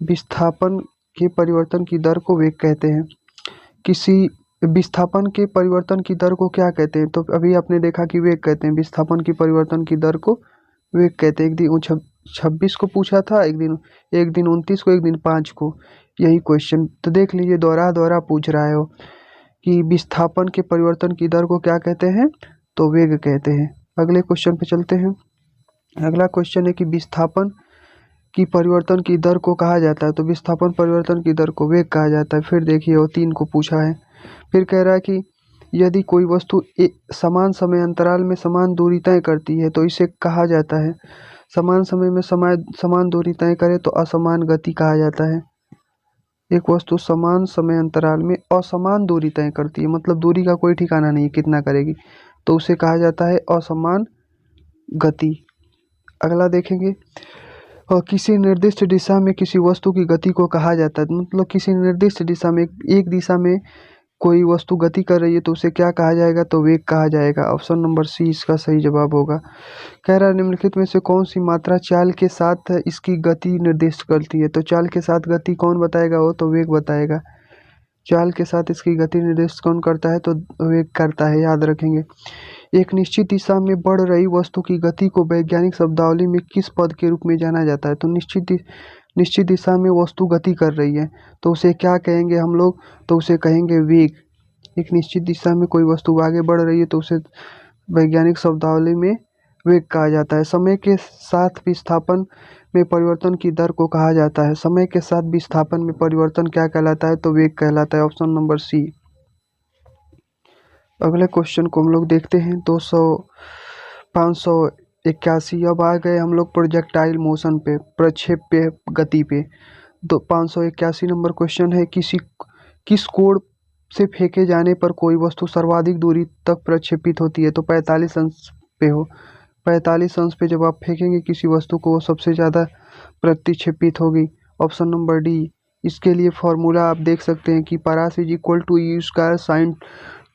विस्थापन के परिवर्तन की दर को वेग कहते हैं। किसी विस्थापन के परिवर्तन की दर को क्या कहते हैं, तो अभी आपने देखा कि वेग कहते हैं, विस्थापन की परिवर्तन की दर को वेग कहते हैं। एक दिन 26 को पूछा था, एक दिन 29 को, एक दिन 5 को, यही क्वेश्चन, तो देख लीजिए दोहरा पूछ रहा है वो कि विस्थापन के परिवर्तन की दर को क्या कहते हैं, तो वेग कहते हैं। अगले क्वेश्चन पे चलते हैं। अगला क्वेश्चन है कि विस्थापन की परिवर्तन की दर को कहा जाता है, तो विस्थापन परिवर्तन की दर को वेग कहा जाता है। फिर देखिए वो 3 को पूछा है। फिर कह रहा है कि यदि कोई वस्तु समान समय अंतराल में समान दूरी तय करती है तो इसे कहा जाता है, समान समय में समान दूरी तय करे तो असमान गति कहा जाता है। एक वस्तु समान समय अंतराल में असमान दूरी तय करती है, मतलब दूरी का कोई ठिकाना नहीं कितना करेगी, तो उसे कहा जाता है असमान गति। अगला देखेंगे, और किसी निर्दिष्ट दिशा में किसी वस्तु की गति को कहा जाता है, मतलब किसी निर्दिष्ट दिशा में एक दिशा में कोई वस्तु गति कर रही है तो उसे क्या कहा जाएगा, तो वेग कहा जाएगा। ऑप्शन नंबर सी इसका सही जवाब होगा। कह रहा है, निम्नलिखित में से कौन सी मात्रा चाल के साथ इसकी गति निर्दिष्ट करती है, तो चाल के साथ गति कौन बताएगा, वो तो वेग बताएगा। चाल के साथ इसकी गति निर्दिष्ट कौन करता है, तो वेग करता है, याद रखेंगे। एक निश्चित दिशा में बढ़ रही वस्तु की गति को वैज्ञानिक शब्दावली में किस पद के रूप में जाना जाता है, तो निश्चित दिशा में वस्तु गति कर रही है तो उसे क्या कहेंगे हम लोग, तो उसे कहेंगे वेग। एक निश्चित दिशा में कोई वस्तु आगे बढ़ रही है तो उसे वैज्ञानिक शब्दावली में वेग कहा जाता है। समय के साथ विस्थापन में परिवर्तन की दर को कहा जाता है, समय के साथ विस्थापन में परिवर्तन क्या कहलाता है, तो वेग कहलाता है। Option number c. अगले क्वेश्चन को हम लोग देखते हैं, 500 81। अब आ गए हम लोग प्रोजेक्टाइल मोशन पे, प्रक्षेप्य गति पे। तो 581 नंबर क्वेश्चन है, किस कोण से फेंके जाने पर कोई वस्तु सर्वाधिक दूरी तक प्रक्षेपित होती है? तो 45 अंश पे हो। 45 अंश पे जब आप फेंकेंगे किसी वस्तु को, वो सबसे ज़्यादा प्रतिक्षेपित होगी। Option number D. इसके लिए फॉर्मूला आप देख सकते हैं कि परास is equal to U square sine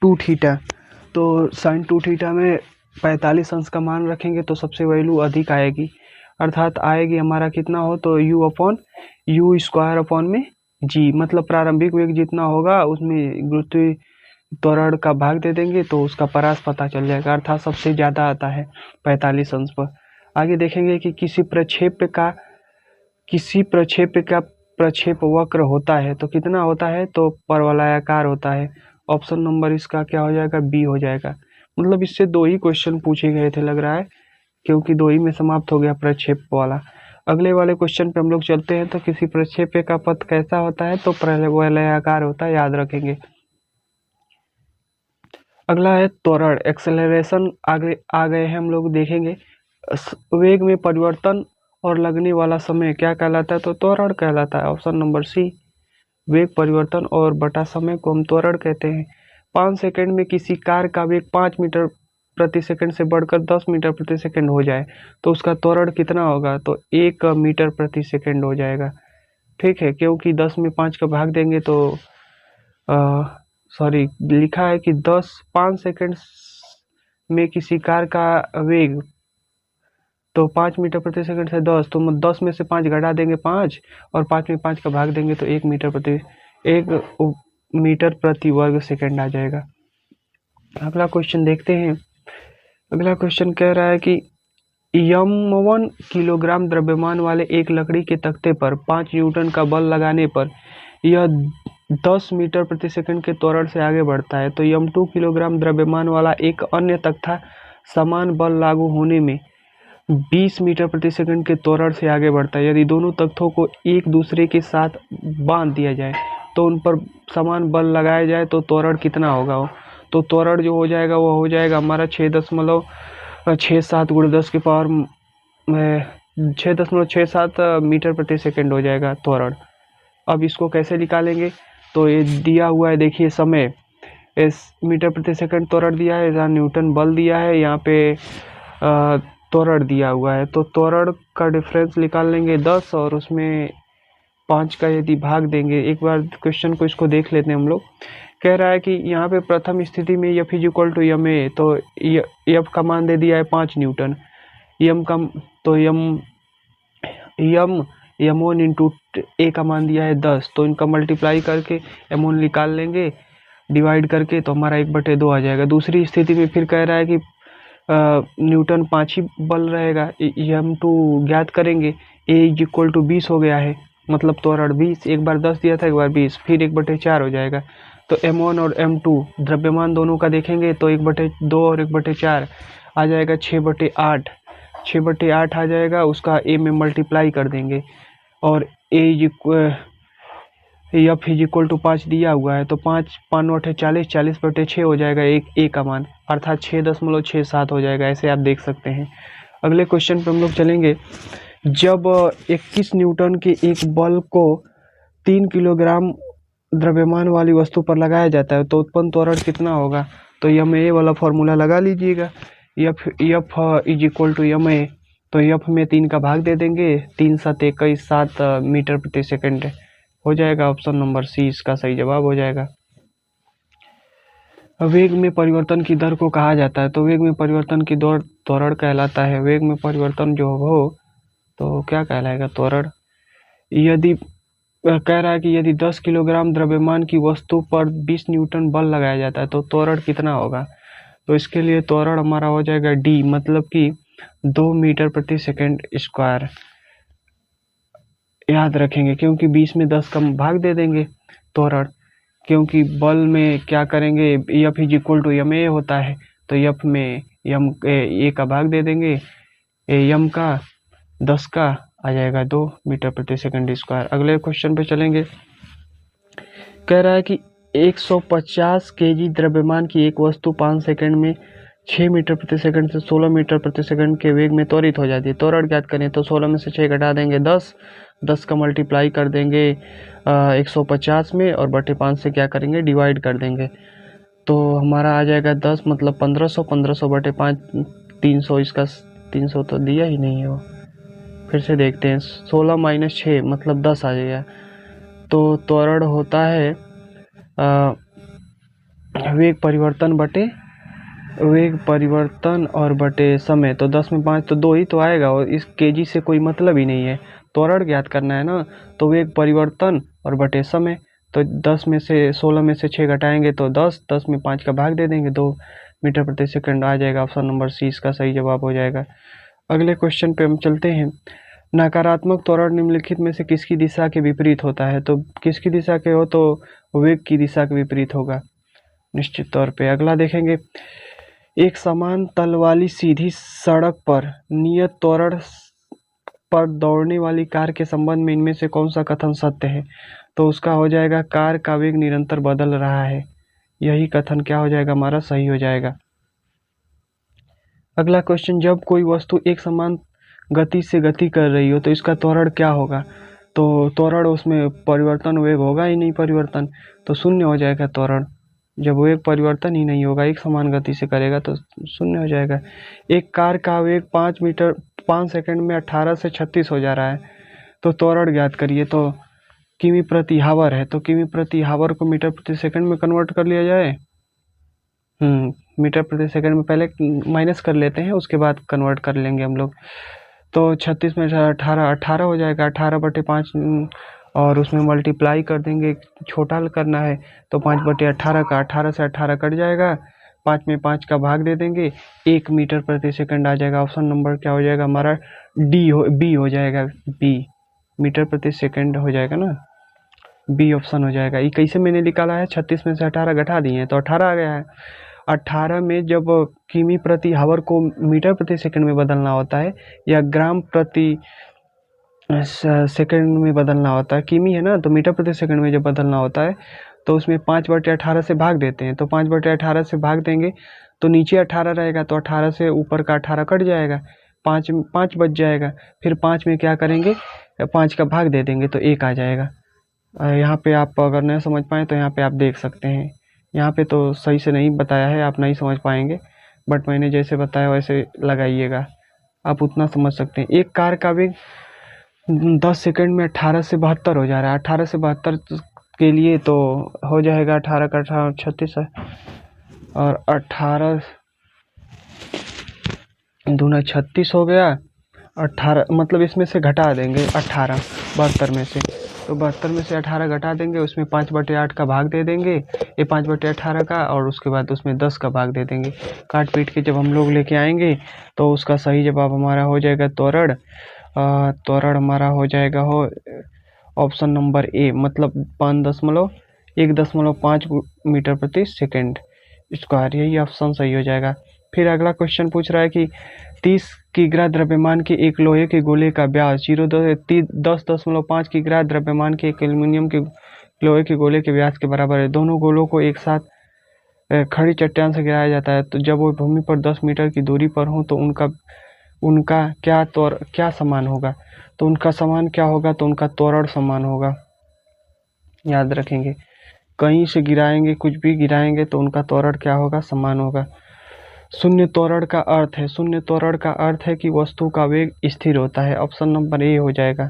2 theta. तो साइन 2 थीटा में 45 अंश का मान रखेंगे तो सबसे वैल्यू अधिक आएगी, अर्थात आएगी हमारा कितना हो तो u upon you square upon में जी, मतलब प्रारंभिक वेग जितना होगा उसमें गुरुत्वीय त्वरण का भाग दे देंगे तो उसका परास पता चल जाएगा, अर्थात सबसे ज़्यादा आता है 45 अंश पर। आगे देखेंगे कि किसी प्रक्षेप का प्रक्षेप वक्र होता है तो कितना होता है, तो परवलयाकार होता है। ऑप्शन नंबर इसका क्या हो जाएगा, बी हो जाएगा। मतलब इससे 2 ही क्वेश्चन पूछे गए थे लग रहा है, क्योंकि 2 ही में समाप्त हो गया प्रक्षेप वाला। अगले वाले क्वेश्चन पे हम लोग चलते हैं। तो किसी प्रक्षेप का पथ कैसा होता है, तो परवलयाकार होता है, याद रखेंगे। अगला है त्वरण, एक्सेलरेशन। आगे आ गए हैं हम लोग देखेंगे। वेग में परिवर्तन और लगने वाला समय क्या कहलाता है, तो त्वरण कहलाता है। Option number c. वेग परिवर्तन और बटा समय को हम त्वरण कहते हैं। 5 सेकंड में किसी कार का वेग 5 मीटर प्रति सेकंड से बढ़कर 10 मीटर प्रति सेकंड हो जाए तो उसका त्वरण कितना होगा, तो 1 मीटर प्रति सेकंड हो जाएगा। ठीक है, क्योंकि 10 में 5 का भाग देंगे तो सॉरी, लिखा है कि 5 सेकंड में किसी कार का वेग, तो 5 मीटर प्रति सेकंड से 10, तो 10 में से 5 घटा देंगे 5, और 5 में 5 का भाग देंगे तो 1 मीटर प्रति वर्ग सेकंड आ जाएगा। अगला क्वेश्चन देखते हैं। अगला क्वेश्चन कह रहा है कि 1 किलोग्राम द्रव्यमान वाले एक लकड़ी के तख्ते पर 5 न्यूटन का बल लगाने पर यह 10 मीटर प्रति सेकंड के त्वरण से आगे बढ़ता है। तो 2 किलोग्राम द्रव्यमान वाला एक अन्य तख्ता समान बल लागू होने में 20 मीटर प्रति सेकंड के त्वरण से आगे बढ़ता है। यदि दोनों तख्तों को एक दूसरे के साथ बांध दिया जाए तो उन पर समान बल लगाया जाए तो त्वरण कितना होगा, वो तो त्वरण जो हो जाएगा वो हो जाएगा हमारा 6.67 × 10 की पावर 6.67 मीटर प्रति सेकंड हो जाएगा त्वरण। अब इसको कैसे निकालेंगे, तो ये दिया हुआ है, देखिए समय इस मीटर प्रति सेकंड त्वरण दिया है, जहाँ न्यूटन बल दिया है, यहाँ पे त्वरण दिया हुआ है। तो त्वरण का डिफरेंस निकाल लेंगे 10 और उसमें 5 का यदि भाग देंगे। एक बार क्वेश्चन को इसको देख लेते हैं हम लोग। कह रहा है कि यहाँ पे प्रथम स्थिति में F is equal to M A, तो F का मान दे दिया है 5 न्यूटन, एम का तो M1 इंटू ए का मान दिया है 10, तो इनका मल्टीप्लाई करके M1 निकाल लेंगे डिवाइड करके, तो हमारा 1/2 आ जाएगा। दूसरी स्थिति में फिर कह रहा है कि न्यूटन 5 ही बल रहेगा, M2 ज्ञात करेंगे, ए इज इक्वल टू 20 हो गया है, मतलब त्वरण 20, एक बार 10 दिया था एक बार 20, फिर 1/4 हो जाएगा। तो M1 और M2 द्रव्यमान दोनों का देखेंगे तो 1/2 और 1/4 आ जाएगा 6/8 आ जाएगा, उसका ए में मल्टीप्लाई कर देंगे और F इज इक्वल टू 5 दिया हुआ है, तो 5 5 40, 40/6 हो जाएगा एक ए का मान, अर्थात 6.67 हो जाएगा। ऐसे आप देख सकते हैं। अगले क्वेश्चन पे हम लोग चलेंगे। जब 21 न्यूटन के एक बल को 3 किलोग्राम द्रव्यमान वाली वस्तु पर लगाया जाता है तो उत्पन्न त्वरण कितना होगा, तो एम ए वाला फॉर्मूला लगा लीजिएगा। F is equal to M A, तो F में 3 का भाग दे देंगे, 3 7 21 7 मीटर प्रति सेकंड हो जाएगा। ऑप्शन नंबर सी इसका सही जवाब हो जाएगा। वेग में परिवर्तन की दर को कहा जाता है, तो वेग में परिवर्तन की दर त्वरण कहलाता है। वेग में परिवर्तन जो हो तो क्या कहलाएगा, त्वरण। यदि कह रहा है कि यदि 10 किलोग्राम द्रव्यमान की वस्तु पर 20 न्यूटन बल लगाया जाता है तो त्वरण कितना होगा, तो इसके लिए त्वरण हमारा हो जाएगा डी, मतलब कि 2 मीटर प्रति सेकंड स्क्वायर। याद रखेंगे क्योंकि 20 में 10 का भाग दे देंगे त्वरण, क्योंकि बल में क्या करेंगे, F is equal to M A होता है, तो F में एम ए का भाग दे देंगे, एम का 10 का आ जाएगा 2 मीटर प्रति सेकंड स्क्वायर। अगले क्वेश्चन पे चलेंगे। कह रहा है कि 150 केजी द्रव्यमान की एक वस्तु 5 सेकंड में 6 मीटर प्रति सेकंड से 16 मीटर प्रति सेकंड के वेग में त्वरित हो जाती है। त्वरण ज्ञात करें तो 16 में से 6 घटा देंगे 10, 10 का मल्टीप्लाई कर देंगे 150 में, और बटे 5 से क्या करेंगे, डिवाइड कर देंगे। तो हमारा आ जाएगा 10 मतलब 1500, 1500 बटे 5 300, इसका 300 तो दिया ही नहीं है वो। फिर से देखते हैं, 16 माइनस 6 मतलब 10 आ जाएगा। तो त्वरण होता है वेग परिवर्तन और बटे समय। तो 10 में 5 तो 2 ही तो आएगा, और इस केजी से कोई मतलब ही नहीं है। त्वरण ज्ञात करना है ना, तो वेग परिवर्तन और बटे समय। तो 10 में से 16 में से 6 घटाएंगे तो 10, 10 में 5 का भाग दे देंगे, 2 मीटर प्रति सेकंड आ जाएगा। ऑप्शन नंबर सी इसका सही जवाब हो जाएगा। अगले क्वेश्चन पे हम चलते हैं। नकारात्मक त्वरण निम्नलिखित में से किसकी दिशा के विपरीत होता है? तो किसकी दिशा के हो, तो वेग की दिशा के विपरीत होगा निश्चित तौर पे। अगला देखेंगे, एक समान तल वाली सीधी सड़क पर नियत त्वरण पर दौड़ने वाली कार के संबंध में इनमें से कौन सा कथन सत्य है? तो उसका हो जाएगा कार का वेग निरंतर बदल रहा है। यही कथन क्या हो जाएगा, हमारा सही हो जाएगा। अगला क्वेश्चन, जब कोई वस्तु एक समान गति से गति कर रही हो तो इसका त्वरण क्या होगा? तो त्वरण उसमें परिवर्तन, वेग होगा ही नहीं परिवर्तन, तो शून्य हो जाएगा त्वरण। जब वेग परिवर्तन ही नहीं होगा, एक समान गति से करेगा तो शून्य हो जाएगा। एक कार का वेग 5 सेकंड में 18 से 36 हो जा रहा है, तो त्वरण ज्ञात करिए। तो किमी प्रति हावर है, तो किमी प्रति हावर को मीटर प्रति सेकंड में कन्वर्ट कर लिया जाए। मीटर प्रति सेकंड में पहले माइनस कर लेते हैं, उसके बाद कन्वर्ट कर लेंगे हम लोग। तो 36 में 18 हो जाएगा, 18 बटे 5, और उसमें मल्टीप्लाई कर देंगे, छोटा करना है तो 5 बटे 18 का 18 से 18 कट जाएगा, 5 में 5 का भाग दे देंगे, 1 मीटर प्रति सेकंड आ जाएगा। ऑप्शन नंबर क्या हो जाएगा हमारा, बी हो जाएगा, बी मीटर प्रति सेकंड हो जाएगा ना, बी ऑप्शन हो जाएगा। ये कैसे मैंने निकाला है, 36 में से 18 घटा दिए हैं तो 18 आ गया है। 18 में जब किमी प्रति हावर को मीटर प्रति सेकंड में बदलना होता है या ग्राम प्रति सेकंड में बदलना होता है, किमी है ना, तो मीटर प्रति सेकंड में जब बदलना होता है तो उसमें 5 बटे 18 से भाग देते हैं। तो 5 बटे 18 से भाग देंगे तो नीचे 18 रहेगा, तो 18 से ऊपर का 18 कट जाएगा, 5 बच जाएगा। फिर 5 में क्या करेंगे, 5 का भाग दे देंगे तो 1 आ जाएगा। यहाँ पे आप अगर नहीं समझ पाए तो यहाँ पे आप देख सकते हैं। यहाँ पे तो सही से नहीं बताया है, आप नहीं समझ पाएंगे, बट मैंने जैसे बताया वैसे लगाइएगा, आप उतना समझ सकते हैं। एक कार का वेग 10 सेकंड में 18 से 72 हो जा रहा है। 18 से 72 के लिए तो हो जाएगा 18 का 18 36 है, और 18 दूना 36 हो गया। 18 मतलब इसमें से घटा देंगे 18 72 में से, तो 72 में से 18 घटा देंगे, उसमें 5 बटे 8 का भाग दे देंगे, ये 5 बटे 18 का, और उसके बाद उसमें 10 का भाग दे देंगे। काट पीट के जब हम लोग लेके आएंगे तो उसका सही जवाब हमारा हो जाएगा त्वरण। त्वरण हमारा हो जाएगा ऑप्शन नंबर ए, मतलब 1.5 मीटर प्रति सेकंड स्क्वायर, यही ऑप्शन सही हो जाएगा। फिर अगला क्वेश्चन पूछ रहा है कि 30 किग्रा द्रव्यमान के एक लोहे के गोले का व्यास 10.5 किग्रा द्रव्यमान के एक एल्यूमिनियम के लोहे के गोले के व्यास के बराबर है। दोनों गोलों को एक साथ खड़ी चट्टान से गिराया जाता है, तो जब वो भूमि पर 10 मीटर की दूरी पर हो तो उनका क्या समान होगा? तो उनका समान क्या होगा, तो उनका त्वरण समान होगा। याद रखेंगे, कहीं से गिराएंगे, कुछ भी गिराएंगे तो उनका त्वरण क्या होगा, समान होगा। शून्य त्वरण का अर्थ है कि वस्तु का वेग स्थिर होता है। ऑप्शन नंबर ए हो जाएगा।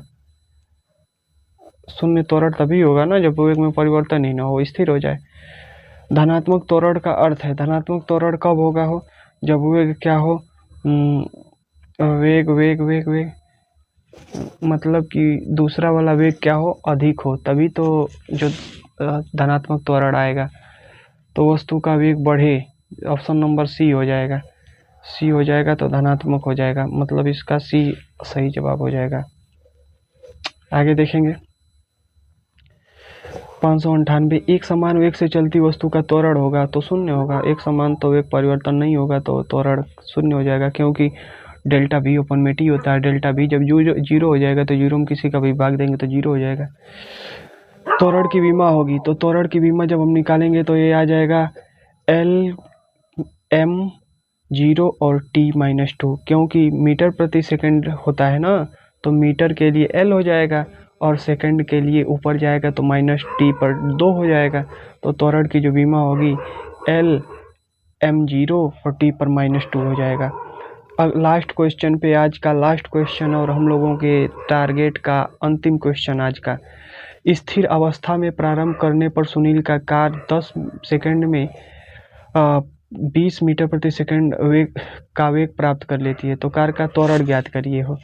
शून्य त्वरण तभी होगा ना जब वेग में परिवर्तन ही ना हो, स्थिर हो जाए। धनात्मक त्वरण का अर्थ है, धनात्मक त्वरण कब होगा जब वेग क्या हो, वेग मतलब कि दूसरा वाला वेग क्या हो, अधिक हो, तभी तो जो धनात्मक त्वरण आएगा। तो वस्तु का वेग बढ़े, ऑप्शन नंबर सी हो जाएगा, सी हो जाएगा, तो धनात्मक हो जाएगा, मतलब इसका सी सही जवाब हो जाएगा। आगे देखेंगे 598, एक समान वेग से चलती वस्तु का त्वरण होगा तो शून्य होगा। एक समान तो वेग परिवर्तन नहीं होगा तो त्वरण शून्य हो जाएगा, क्योंकि डेल्टा वी अपन में टी होता है। डेल्टा वी जब जीरो हो जाएगा तो जीरो में किसी का भी भाग देंगे तो जीरो हो जाएगा। त्वरण की विमा होगी, तो त्वरण की विमा जब हम निकालेंगे तो ये आ जाएगा L m 0 और t-2, क्योंकि मीटर प्रति सेकंड होता है ना, तो मीटर के लिए l हो जाएगा और सेकंड के लिए ऊपर जाएगा तो -t/2 हो जाएगा। तो त्वरण की जो विमा होगी l m0 और t/-2 हो जाएगा। अब लास्ट क्वेश्चन पे, आज का लास्ट क्वेश्चन और हम लोगों के टारगेट का अंतिम क्वेश्चन आज का। स्थिर अवस्था में प्रारंभ करने पर सुनील का कार 10 सेकंड में 20 मीटर प्रति सेकंड वेग प्राप्त कर लेती है, तो कार का त्वरण ज्ञात करिए हो।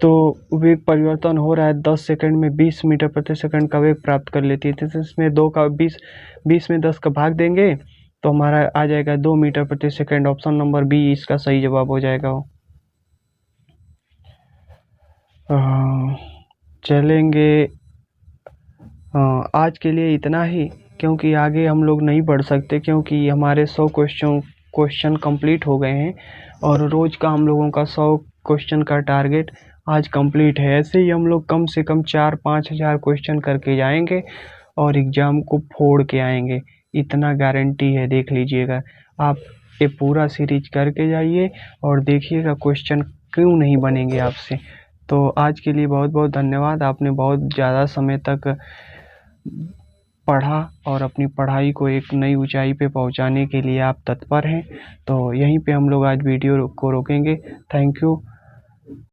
तो वेग परिवर्तन हो रहा है, 10 सेकंड में 20 मीटर प्रति सेकंड का वेग प्राप्त कर लेती है, तो इसमें 20 में 10 का भाग देंगे तो हमारा आ जाएगा 2 मीटर प्रति सेकंड। ऑप्शन नंबर बी इसका सही जवाब हो जाएगा। चलेंगे, आज के लिए इतना ही, क्योंकि आगे हम लोग नहीं बढ़ सकते, क्योंकि हमारे 100 क्वेश्चन कंप्लीट हो गए हैं और रोज़ का हम लोगों का 100 क्वेश्चन का टारगेट आज कंप्लीट है। ऐसे ही हम लोग कम से कम 4-5 हज़ार क्वेश्चन करके जाएंगे और एग्ज़ाम को फोड़ के आएंगे, इतना गारंटी है। देख लीजिएगा, आप ये पूरा सीरीज करके जाइए और देखिएगा क्वेश्चन क्यों नहीं बनेंगे आपसे। तो आज के लिए बहुत बहुत धन्यवाद। आपने बहुत ज़्यादा समय तक पढ़ा और अपनी पढ़ाई को एक नई ऊंचाई पे पहुंचाने के लिए आप तत्पर हैं। तो यहीं पे हम लोग आज वीडियो को रोकेंगे। Thank you.